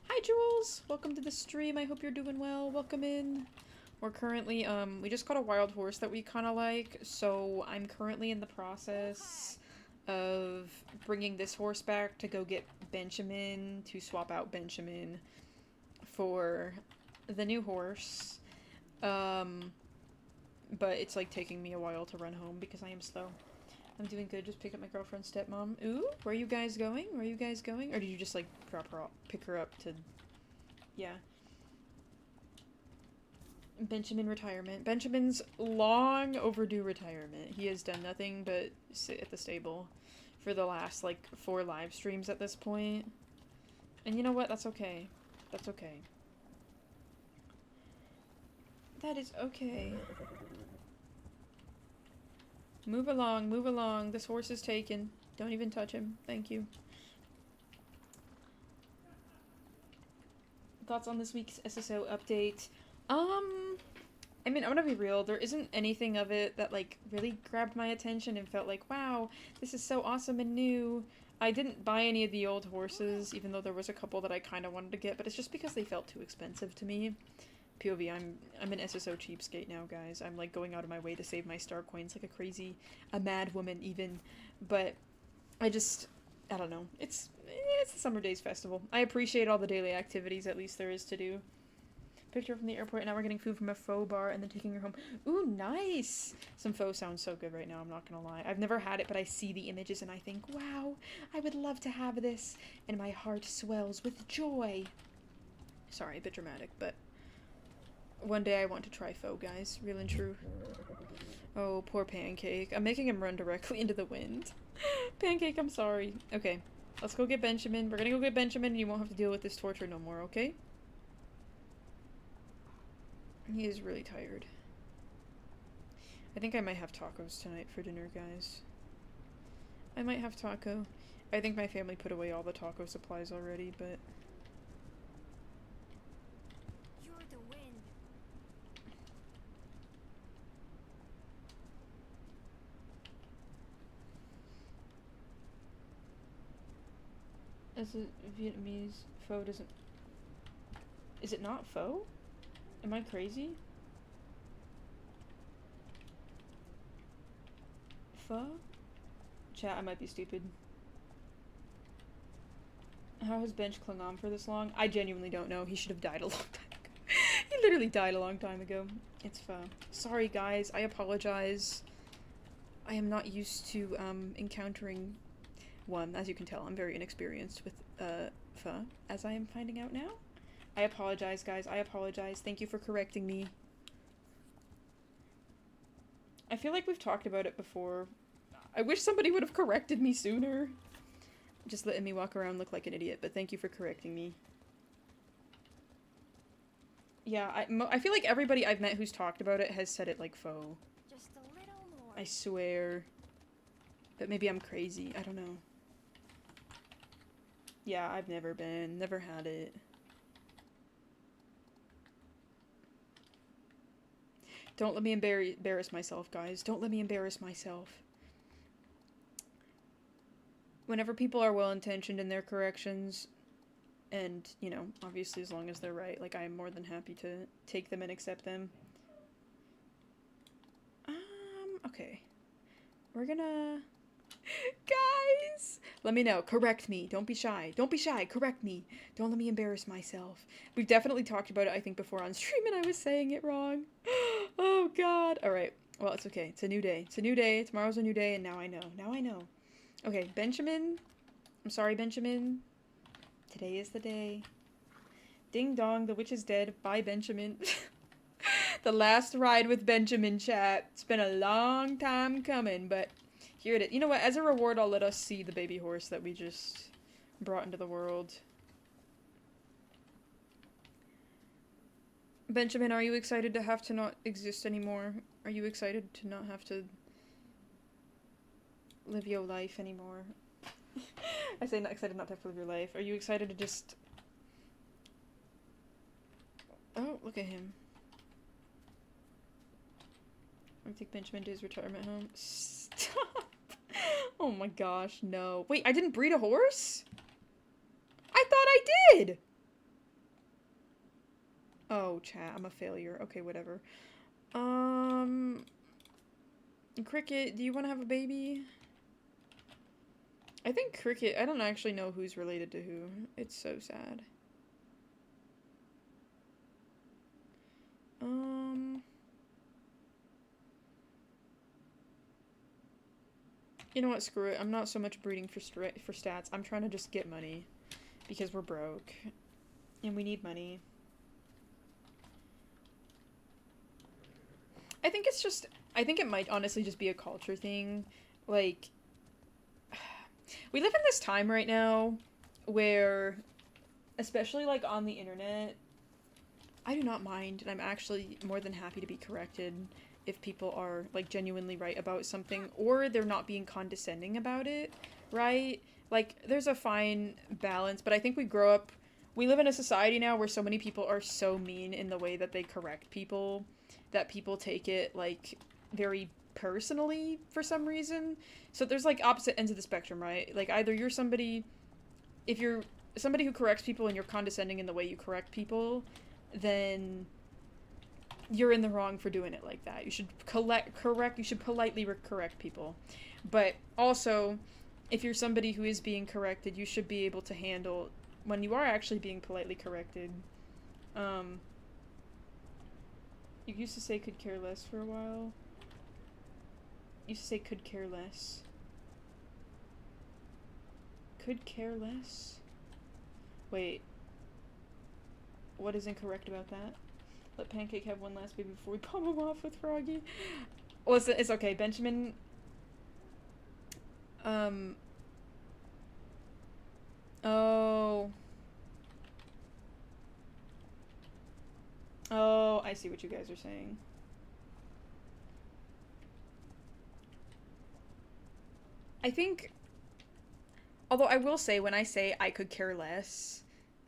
Hi, Jules! Welcome to the stream. I hope you're doing well. Welcome in. We're currently, we just got a wild horse that we kind of like, so I'm currently in the process of bringing this horse back to go get Benjamin, to swap out Benjamin for the new horse. But it's like taking me a while to run home because I am slow. I'm doing good. Just picked up my girlfriend's stepmom. Ooh, where are you guys going? Where are you guys going? Or did you just like drop her off, pick her up to... Yeah. Benjamin retirement. Benjamin's long overdue retirement. He has done nothing but sit at the stable for the last like 4 live streams at this point. And you know what? That's okay. That's okay. That is okay. Move along, move along. This horse is taken. Don't even touch him. Thank you. Thoughts on this week's SSO update? I mean, I'm gonna be real. There isn't anything of it that, like, really grabbed my attention and felt like, wow, this is so awesome and new. I didn't buy any of the old horses, even though there was a couple that I kind of wanted to get, but it's just because they felt too expensive to me. POV, I'm an SSO cheapskate now, guys. I'm, like, going out of my way to save my star coins like a mad woman, even. But I don't know. It's the Summer Days Festival. I appreciate all the daily activities, at least there is to do. Picked her up from the airport, and now we're getting food from a pho bar and then taking her home. Ooh, nice! Some pho sounds so good right now, I'm not gonna lie. I've never had it, but I see the images and I think, wow, I would love to have this. And my heart swells with joy. Sorry, a bit dramatic, but one day I want to try pho, guys. Real and true. Oh, poor Pancake. I'm making him run directly into the wind. Pancake, I'm sorry. Okay, let's go get Benjamin. We're gonna go get Benjamin and you won't have to deal with this torture no more, okay? He is really tired. I think I might have tacos tonight for dinner, guys. I might have taco. I think my family put away all the taco supplies already, but... You're the wind. As a Vietnamese, pho doesn't... Is it not pho? Am I crazy? Pho? Chat, I might be stupid. How has Bench clung on for this long? I genuinely don't know. He should have died a long time ago. He literally died a long time ago. It's pho. Sorry, guys. I apologize. I am not used to, encountering one. As you can tell, I'm very inexperienced with, pho, as I am finding out now. I apologize, guys. I apologize. Thank you for correcting me. I feel like we've talked about it before. I wish somebody would have corrected me sooner. Just letting me walk around look like an idiot, but thank you for correcting me. Yeah, I feel like everybody I've met who's talked about it has said it like pho. Just a little more. I swear. But maybe I'm crazy. I don't know. Yeah, I've never had it. Don't let me embarrass myself, guys. Don't let me embarrass myself. Whenever people are well-intentioned in their corrections, And, you know, obviously as long as they're right, like, I'm more than happy to take them and accept them. Okay. We're gonna... Guys! Let me know. Correct me. Don't be shy. Don't be shy. Correct me. Don't let me embarrass myself. We've definitely talked about it, I think, before on stream, and I was saying it wrong. Oh, God. Alright. Well, it's okay. It's a new day. It's a new day. Tomorrow's a new day, and now I know. Now I know. Okay, Benjamin. I'm sorry, Benjamin. Today is the day. Ding dong, the witch is dead. Bye, Benjamin. The last ride with Benjamin, chat. It's been a long time coming, but here it is. You know what? As a reward, I'll let us see the baby horse that we just brought into the world. Benjamin, are you excited to have to not exist anymore? Are you excited to not have to live your life anymore? I say not excited not to have to live your life. Are you excited to just... Oh, look at him. I think Benjamin to his retirement home. Stop! Oh my gosh, no. Wait, I didn't breed a horse? I thought I did! Oh, chat, I'm a failure. Okay, whatever. Cricket, do you want to have a baby? I think Cricket, I don't actually know who's related to who. It's so sad. You know what, screw it. I'm not so much breeding for stats. I'm trying to just get money. Because we're broke. And we need money. I think it's just... I think it might honestly just be a culture thing. Like... We live in this time right now where... Especially, like, on the internet... I do not mind, and I'm actually more than happy to be corrected if people are, like, genuinely right about something, or they're not being condescending about it, right? Like, there's a fine balance, but I think we live in a society now where so many people are so mean in the way that they correct people, that people take it, like, very personally for some reason. So there's, like, opposite ends of the spectrum, right? Like, either you're somebody, if you're somebody who corrects people and you're condescending in the way you correct people, then you're in the wrong for doing it like that. You should you should politely correct people. But also, if you're somebody who is being corrected, you should be able to handle when you are actually being politely corrected. You used to say could care less for a while. You used to say could care less. Could care less? Wait. What is incorrect about that? Let Pancake have one last baby before we palm him off with Froggy. Well, it's okay. Benjamin... Oh. Oh, I see what you guys are saying. I think... Although I will say, when I say I could care less...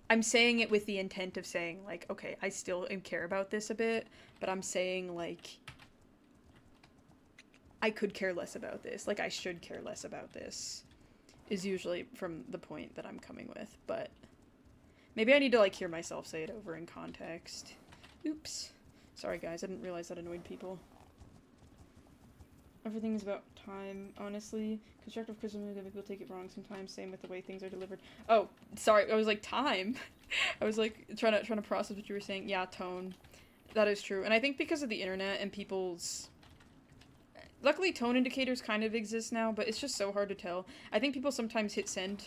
I'm saying it with the intent of saying, like, okay, I still care about this a bit, but I'm saying, like, I could care less about this. Like, I should care less about this, is usually from the point that I'm coming with, but maybe I need to, like, hear myself say it over in context. Oops. Sorry, guys, I didn't realize that annoyed people. Everything's about time, honestly. Constructive criticism, people take it wrong sometimes. Same with the way things are delivered. Oh, sorry. I was like, time. I was like trying to process what you were saying. Yeah, tone. That is true. And I think because of the internet and people's... Luckily, tone indicators kind of exist now, but it's just so hard to tell. I think people sometimes hit send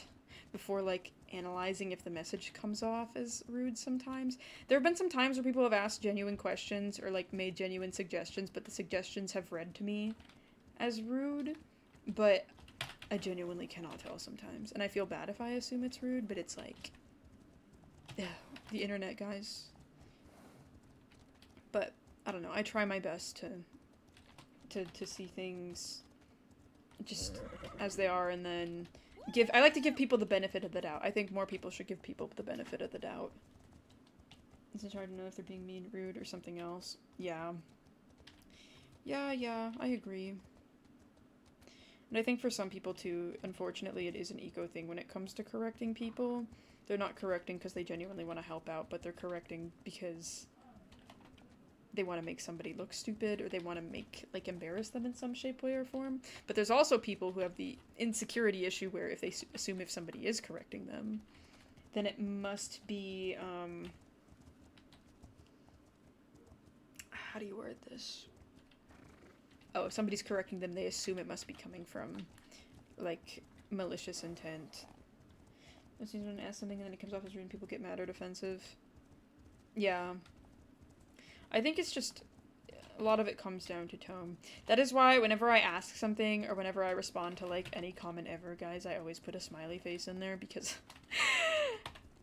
before, like, analyzing if the message comes off as rude sometimes. There have been some times where people have asked genuine questions or, like, made genuine suggestions, but the suggestions have read to me as rude, but I genuinely cannot tell sometimes. And I feel bad if I assume it's rude, but it's like, yeah, the internet, guys. But I don't know, I try my best to see things just as they are, and then I like to give people the benefit of the doubt. I think more people should give people the benefit of the doubt. It's hard to know if they're being mean, rude, or something else. Yeah. Yeah, I agree. And I think for some people too, unfortunately, it is an ego thing when it comes to correcting people. They're not correcting because they genuinely want to help out, but they're correcting because they want to make somebody look stupid, or they want to make, like, embarrass them in some shape, way, or form. But there's also people who have the insecurity issue where if they assume if somebody is correcting them, then it must be, how do you word this? Oh, if somebody's correcting them, they assume it must be coming from, like, malicious intent. It seems when I ask something and then it comes off as rude and people get mad or defensive. Yeah. I think it's just, a lot of it comes down to tone. That is why whenever I ask something, or whenever I respond to, like, any comment ever, guys, I always put a smiley face in there, because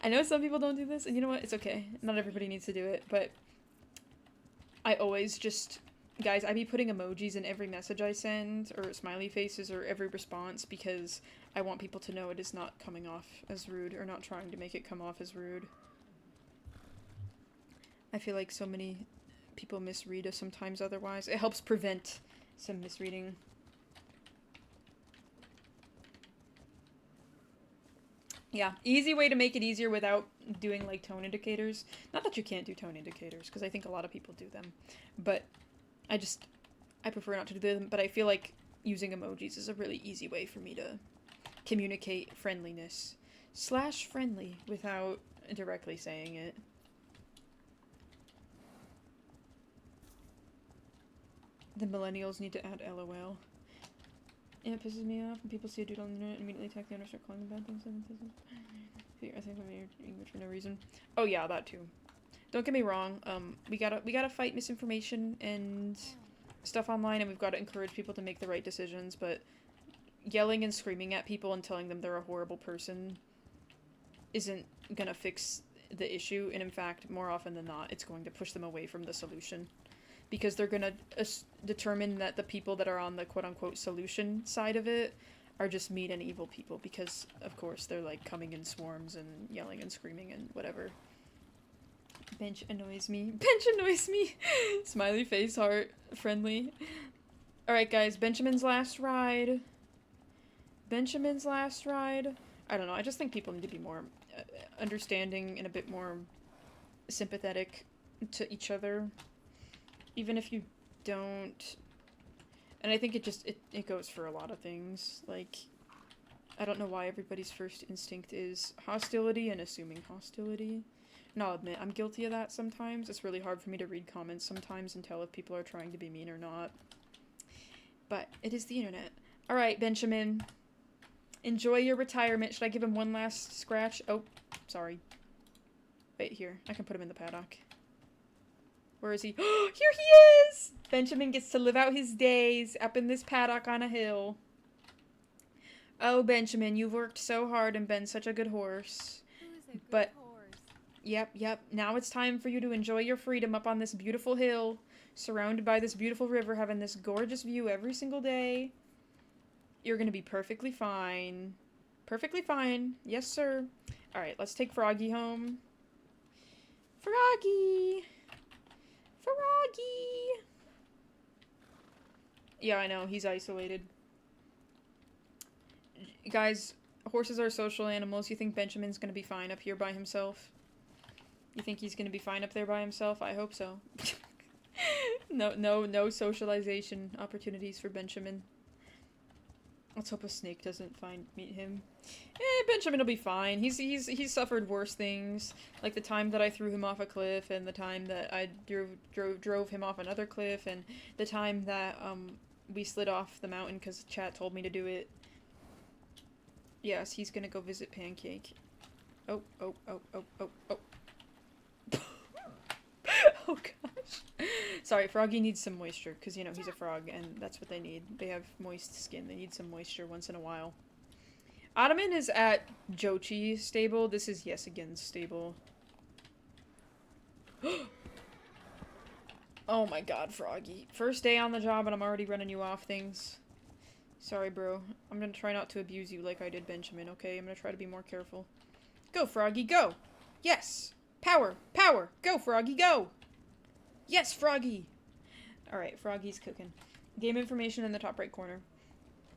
I know some people don't do this, and you know what? It's okay. Not everybody needs to do it, but I always just, guys, I be putting emojis in every message I send, or smiley faces, or every response, because I want people to know it is not coming off as rude, or not trying to make it come off as rude. I feel like so many people misread us sometimes otherwise. It helps prevent some misreading. Yeah, easy way to make it easier without doing, like, tone indicators. Not that you can't do tone indicators, because I think a lot of people do them. But I prefer not to do them, but I feel like using emojis is a really easy way for me to communicate friendliness / friendly without directly saying it. The millennials need to add LOL. Yeah, it pisses me off when people see a dude on the internet and immediately attack the owner, start calling him bad things. I think I'm English for no reason. Oh yeah, that too. Don't get me wrong. We gotta fight misinformation and stuff online, and we've got to encourage people to make the right decisions. But yelling and screaming at people and telling them they're a horrible person isn't gonna fix the issue. And in fact, more often than not, it's going to push them away from the solution. Because they're gonna determine that the people that are on the quote-unquote solution side of it are just mean and evil people, because, of course, they're, like, coming in swarms and yelling and screaming and whatever. Bench annoys me. Bench annoys me! Smiley face, heart, friendly. Alright, guys, Benjamin's last ride. Benjamin's last ride. I don't know, I just think people need to be more understanding and a bit more sympathetic to each other. Even if you don't, and I think it goes for a lot of things. Like, I don't know why everybody's first instinct is hostility and assuming hostility. And I'll admit, I'm guilty of that sometimes. It's really hard for me to read comments sometimes and tell if people are trying to be mean or not. But it is the internet. Alright, Benjamin. Enjoy your retirement. Should I give him one last scratch? Oh, sorry. Wait, here. I can put him in the paddock. Where is he? Oh, here he is! Benjamin gets to live out his days up in this paddock on a hill. Oh, Benjamin, you've worked so hard and been such a good horse. Who's a good horse? Yep. Now it's time for you to enjoy your freedom up on this beautiful hill, surrounded by this beautiful river, having this gorgeous view every single day. You're gonna be perfectly fine. Perfectly fine. Yes, sir. Alright, let's take Froggy home. Froggy! Froggy! Yeah, I know, he's isolated. Guys, horses are social animals. You think Benjamin's gonna be fine up here by himself? You think he's gonna be fine up there by himself? I hope so. No socialization opportunities for Benjamin. Let's hope a snake doesn't meet him. Benjamin will be fine. He's suffered worse things, like the time that I threw him off a cliff, and the time that I drove him off another cliff, and the time that we slid off the mountain because chat told me to do it. Yes, he's gonna go visit Pancake. Oh. Oh gosh. Sorry, Froggy needs some moisture, because, you know, he's a frog, and that's what they need. They have moist skin. They need some moisture once in a while. Ottoman is at Jochi stable. This is Yes Again's stable. Oh my god, Froggy. First day on the job and I'm already running you off things. Sorry, bro. I'm gonna try not to abuse you like I did Benjamin, okay? I'm gonna try to be more careful. Go, Froggy, go! Yes! Power! Power! Go, Froggy, go! Yes, Froggy! Alright, Froggy's cooking. Game information in the top right corner.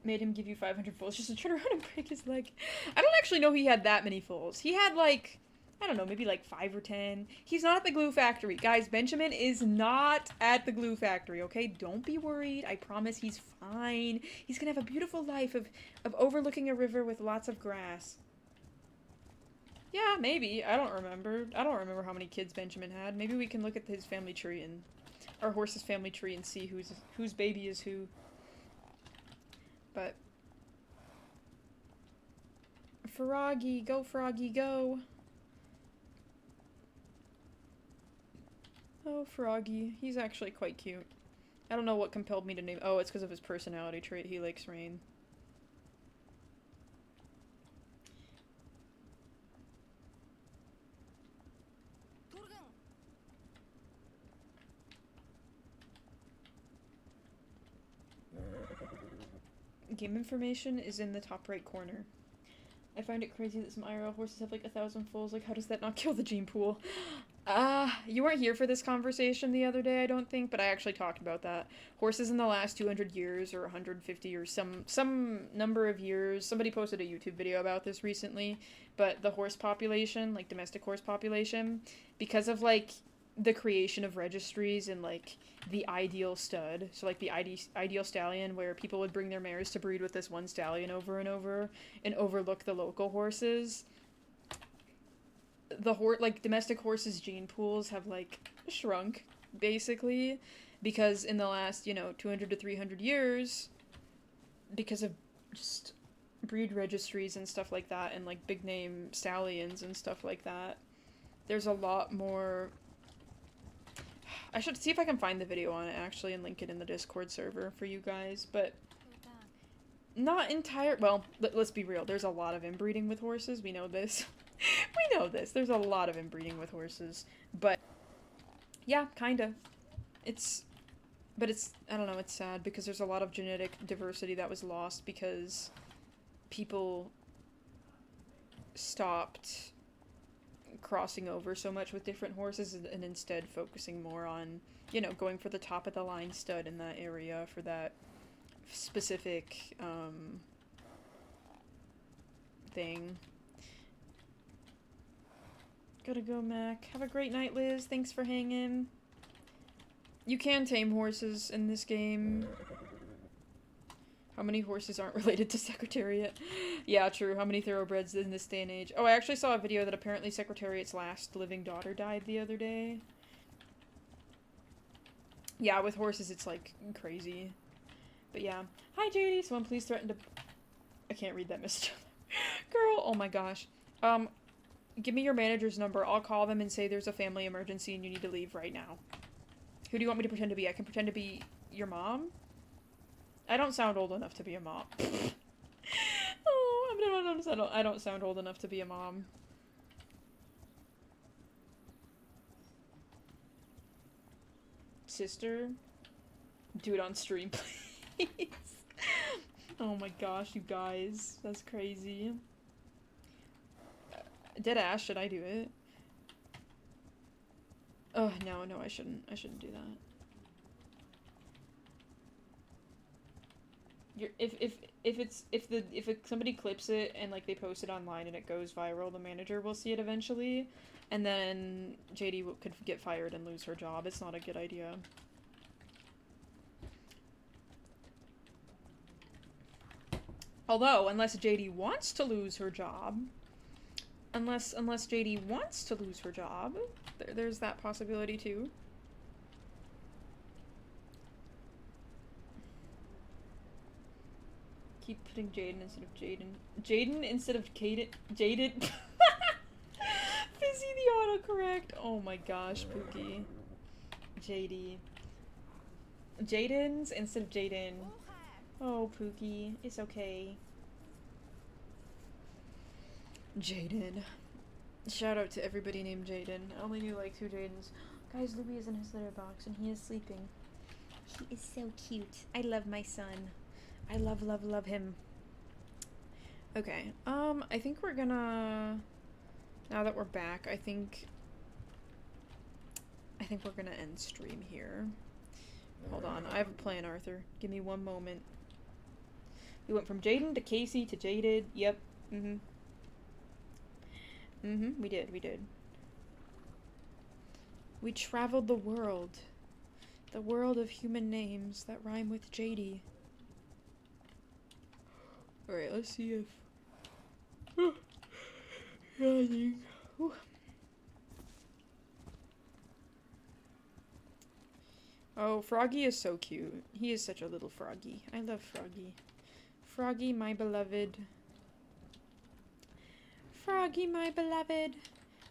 made him give you 500 foals just to turn around and break his leg. I don't actually know he had that many foals. He had like, I don't know, maybe like 5 or 10. He's not at the glue factory. Guys, Benjamin is not at the glue factory, okay? Don't be worried. I promise he's fine. He's gonna have a beautiful life of overlooking a river with lots of grass. Yeah, maybe. I don't remember. I don't remember how many kids Benjamin had. Maybe we can look at his family tree and our horse's family tree and see whose baby is who. But Froggy, go Froggy, go. Oh, Froggy. He's actually quite cute. I don't know what compelled me to name- oh, it's because of his personality trait. He likes rain. Game information is in the top right corner. I find it crazy that some IRL horses have like 1,000 foals. Like, how does that not kill the gene pool? You weren't here for this conversation the other day, I don't think, but I actually talked about that. Horses in the last 200 years or 150 or some number of years. Somebody posted a YouTube video about this recently, but the horse population, like domestic horse population, because of like the creation of registries and like the ideal stud, so like the ideal stallion where people would bring their mares to breed with this one stallion over and over and overlook the local horses. The like domestic horses gene pools have like shrunk basically because in the last, you know, 200 to 300 years, because of just breed registries and stuff like that and like big name stallions and stuff like that, there's a lot more. I should see if I can find the video on it actually and link it in the Discord server for you guys, but not entire. Well, let's be real. There's a lot of inbreeding with horses. We know this. We know this. There's a lot of inbreeding with horses, but yeah, kinda. But it's, I don't know, it's sad because there's a lot of genetic diversity that was lost because people stopped crossing over so much with different horses and instead focusing more on, you know, going for the top of the line stud in that area for that specific thing. Gotta go, Mac. Have a great night, Liz. Thanks for hanging. You can tame horses in this game. How many horses aren't related to Secretariat? Yeah, true. How many thoroughbreds in this day and age? Oh, I actually saw a video that apparently Secretariat's last living daughter died the other day. Yeah, with horses it's like crazy. But yeah. Hi, JD. Someone please threaten to... I can't read that message. Girl, oh my gosh. Give me your manager's number. I'll call them and say there's a family emergency and you need to leave right now. Who do you want me to pretend to be? I can pretend to be your mom? I don't sound old enough to be a mom. Oh, I don't sound old enough to be a mom. Sister? Do it on stream, please. Oh my gosh, you guys. That's crazy. Deadass, should I do it? Oh, no, I shouldn't. I shouldn't do that. If somebody clips it and like they post it online and it goes viral, the manager will see it eventually, and then JD could get fired and lose her job. It's not a good idea. Although, unless JD wants to lose her job, unless JD wants to lose her job, there's that possibility too. Keep putting Jaden instead of Jaden. Jaden instead of Kaden. Jaden. Fizzy the autocorrect. Oh my gosh, Pookie. JD. Jaden's instead of Jaden. Oh, Pookie. It's okay. Jaden. Shout out to everybody named Jaden. I only knew like 2 Jadens. Guys, Louis is in his litter box and he is sleeping. He is so cute. I love my son. I love him. Okay, I think we're gonna... Now that we're back, I think we're gonna end stream here. Hold on, I have a plan, Arthur. Give me one moment. We went from Jaden to Casey to Jaded. Yep. We did, we did. We traveled the world. The world of human names that rhyme with JD. Alright, let's see if... Oh, Froggy is so cute. He is such a little froggy. I love Froggy. Froggy, my beloved. Froggy, my beloved.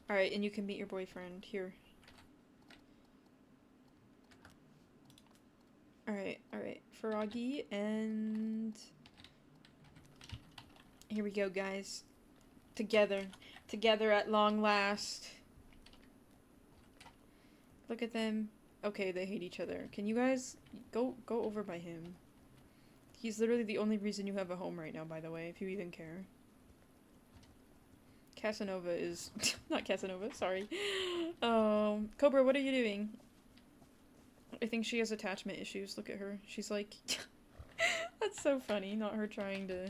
Alright, and you can meet your boyfriend. Here. Alright, alright. Froggy, and... Here we go, guys. Together. Together at long last. Look at them. Okay, they hate each other. Can you guys go over by him? He's literally the only reason you have a home right now, by the way, if you even care. Casanova is... not Casanova, sorry. Cobra, what are you doing? I think she has attachment issues. Look at her. She's like... That's so funny, not her trying to...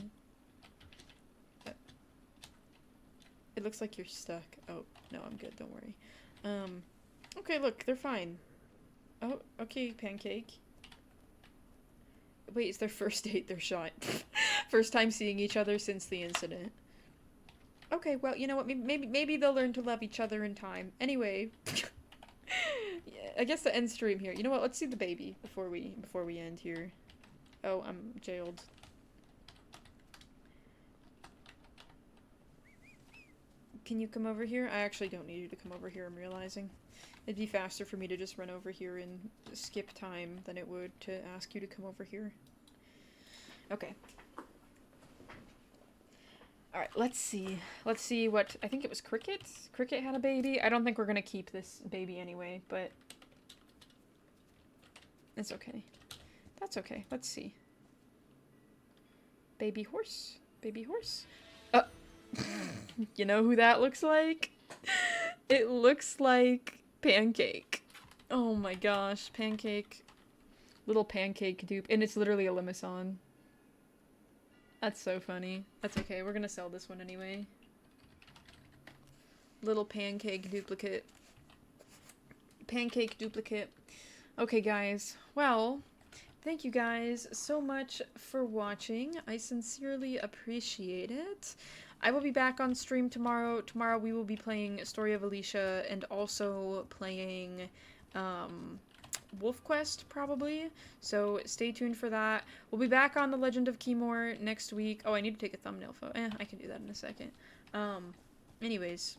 It looks like you're stuck. Oh, no, I'm good, don't worry. Okay, look, they're fine. Oh, okay, Pancake. Wait, it's their first date, they're shot. First time seeing each other since the incident. Okay, well, you know what, maybe they'll learn to love each other in time. Anyway, yeah, I guess the end stream here. You know what, let's see the baby before we end here. Oh, I'm jailed. Can you come over here? I actually don't need you to come over here, I'm realizing. It'd be faster for me to just run over here and skip time than it would to ask you to come over here. Okay. Alright, let's see. Let's see what... I think it was Cricket? Cricket had a baby? I don't think we're gonna keep this baby anyway, but... It's okay. That's okay. Let's see. Baby horse? Baby horse? You know who that looks like? It looks like Pancake. Oh my gosh, Pancake. Little Pancake dupe. And it's literally a Limousin. That's so funny. That's okay, we're gonna sell this one anyway. Little Pancake duplicate. Pancake duplicate. Okay, guys. Well, thank you guys so much for watching. I sincerely appreciate it. I will be back on stream tomorrow. Tomorrow we will be playing Story of Alicia and also playing Wolf Quest, probably. So stay tuned for that. We'll be back on the Legend of Khiimori next week. Oh, I need to take a thumbnail photo. I can do that in a second. Anyways,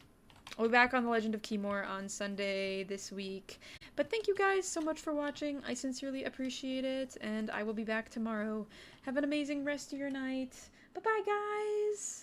I'll be back on the Legend of Khiimori on Sunday this week. But thank you guys so much for watching. I sincerely appreciate it, and I will be back tomorrow. Have an amazing rest of your night. Bye-bye, guys!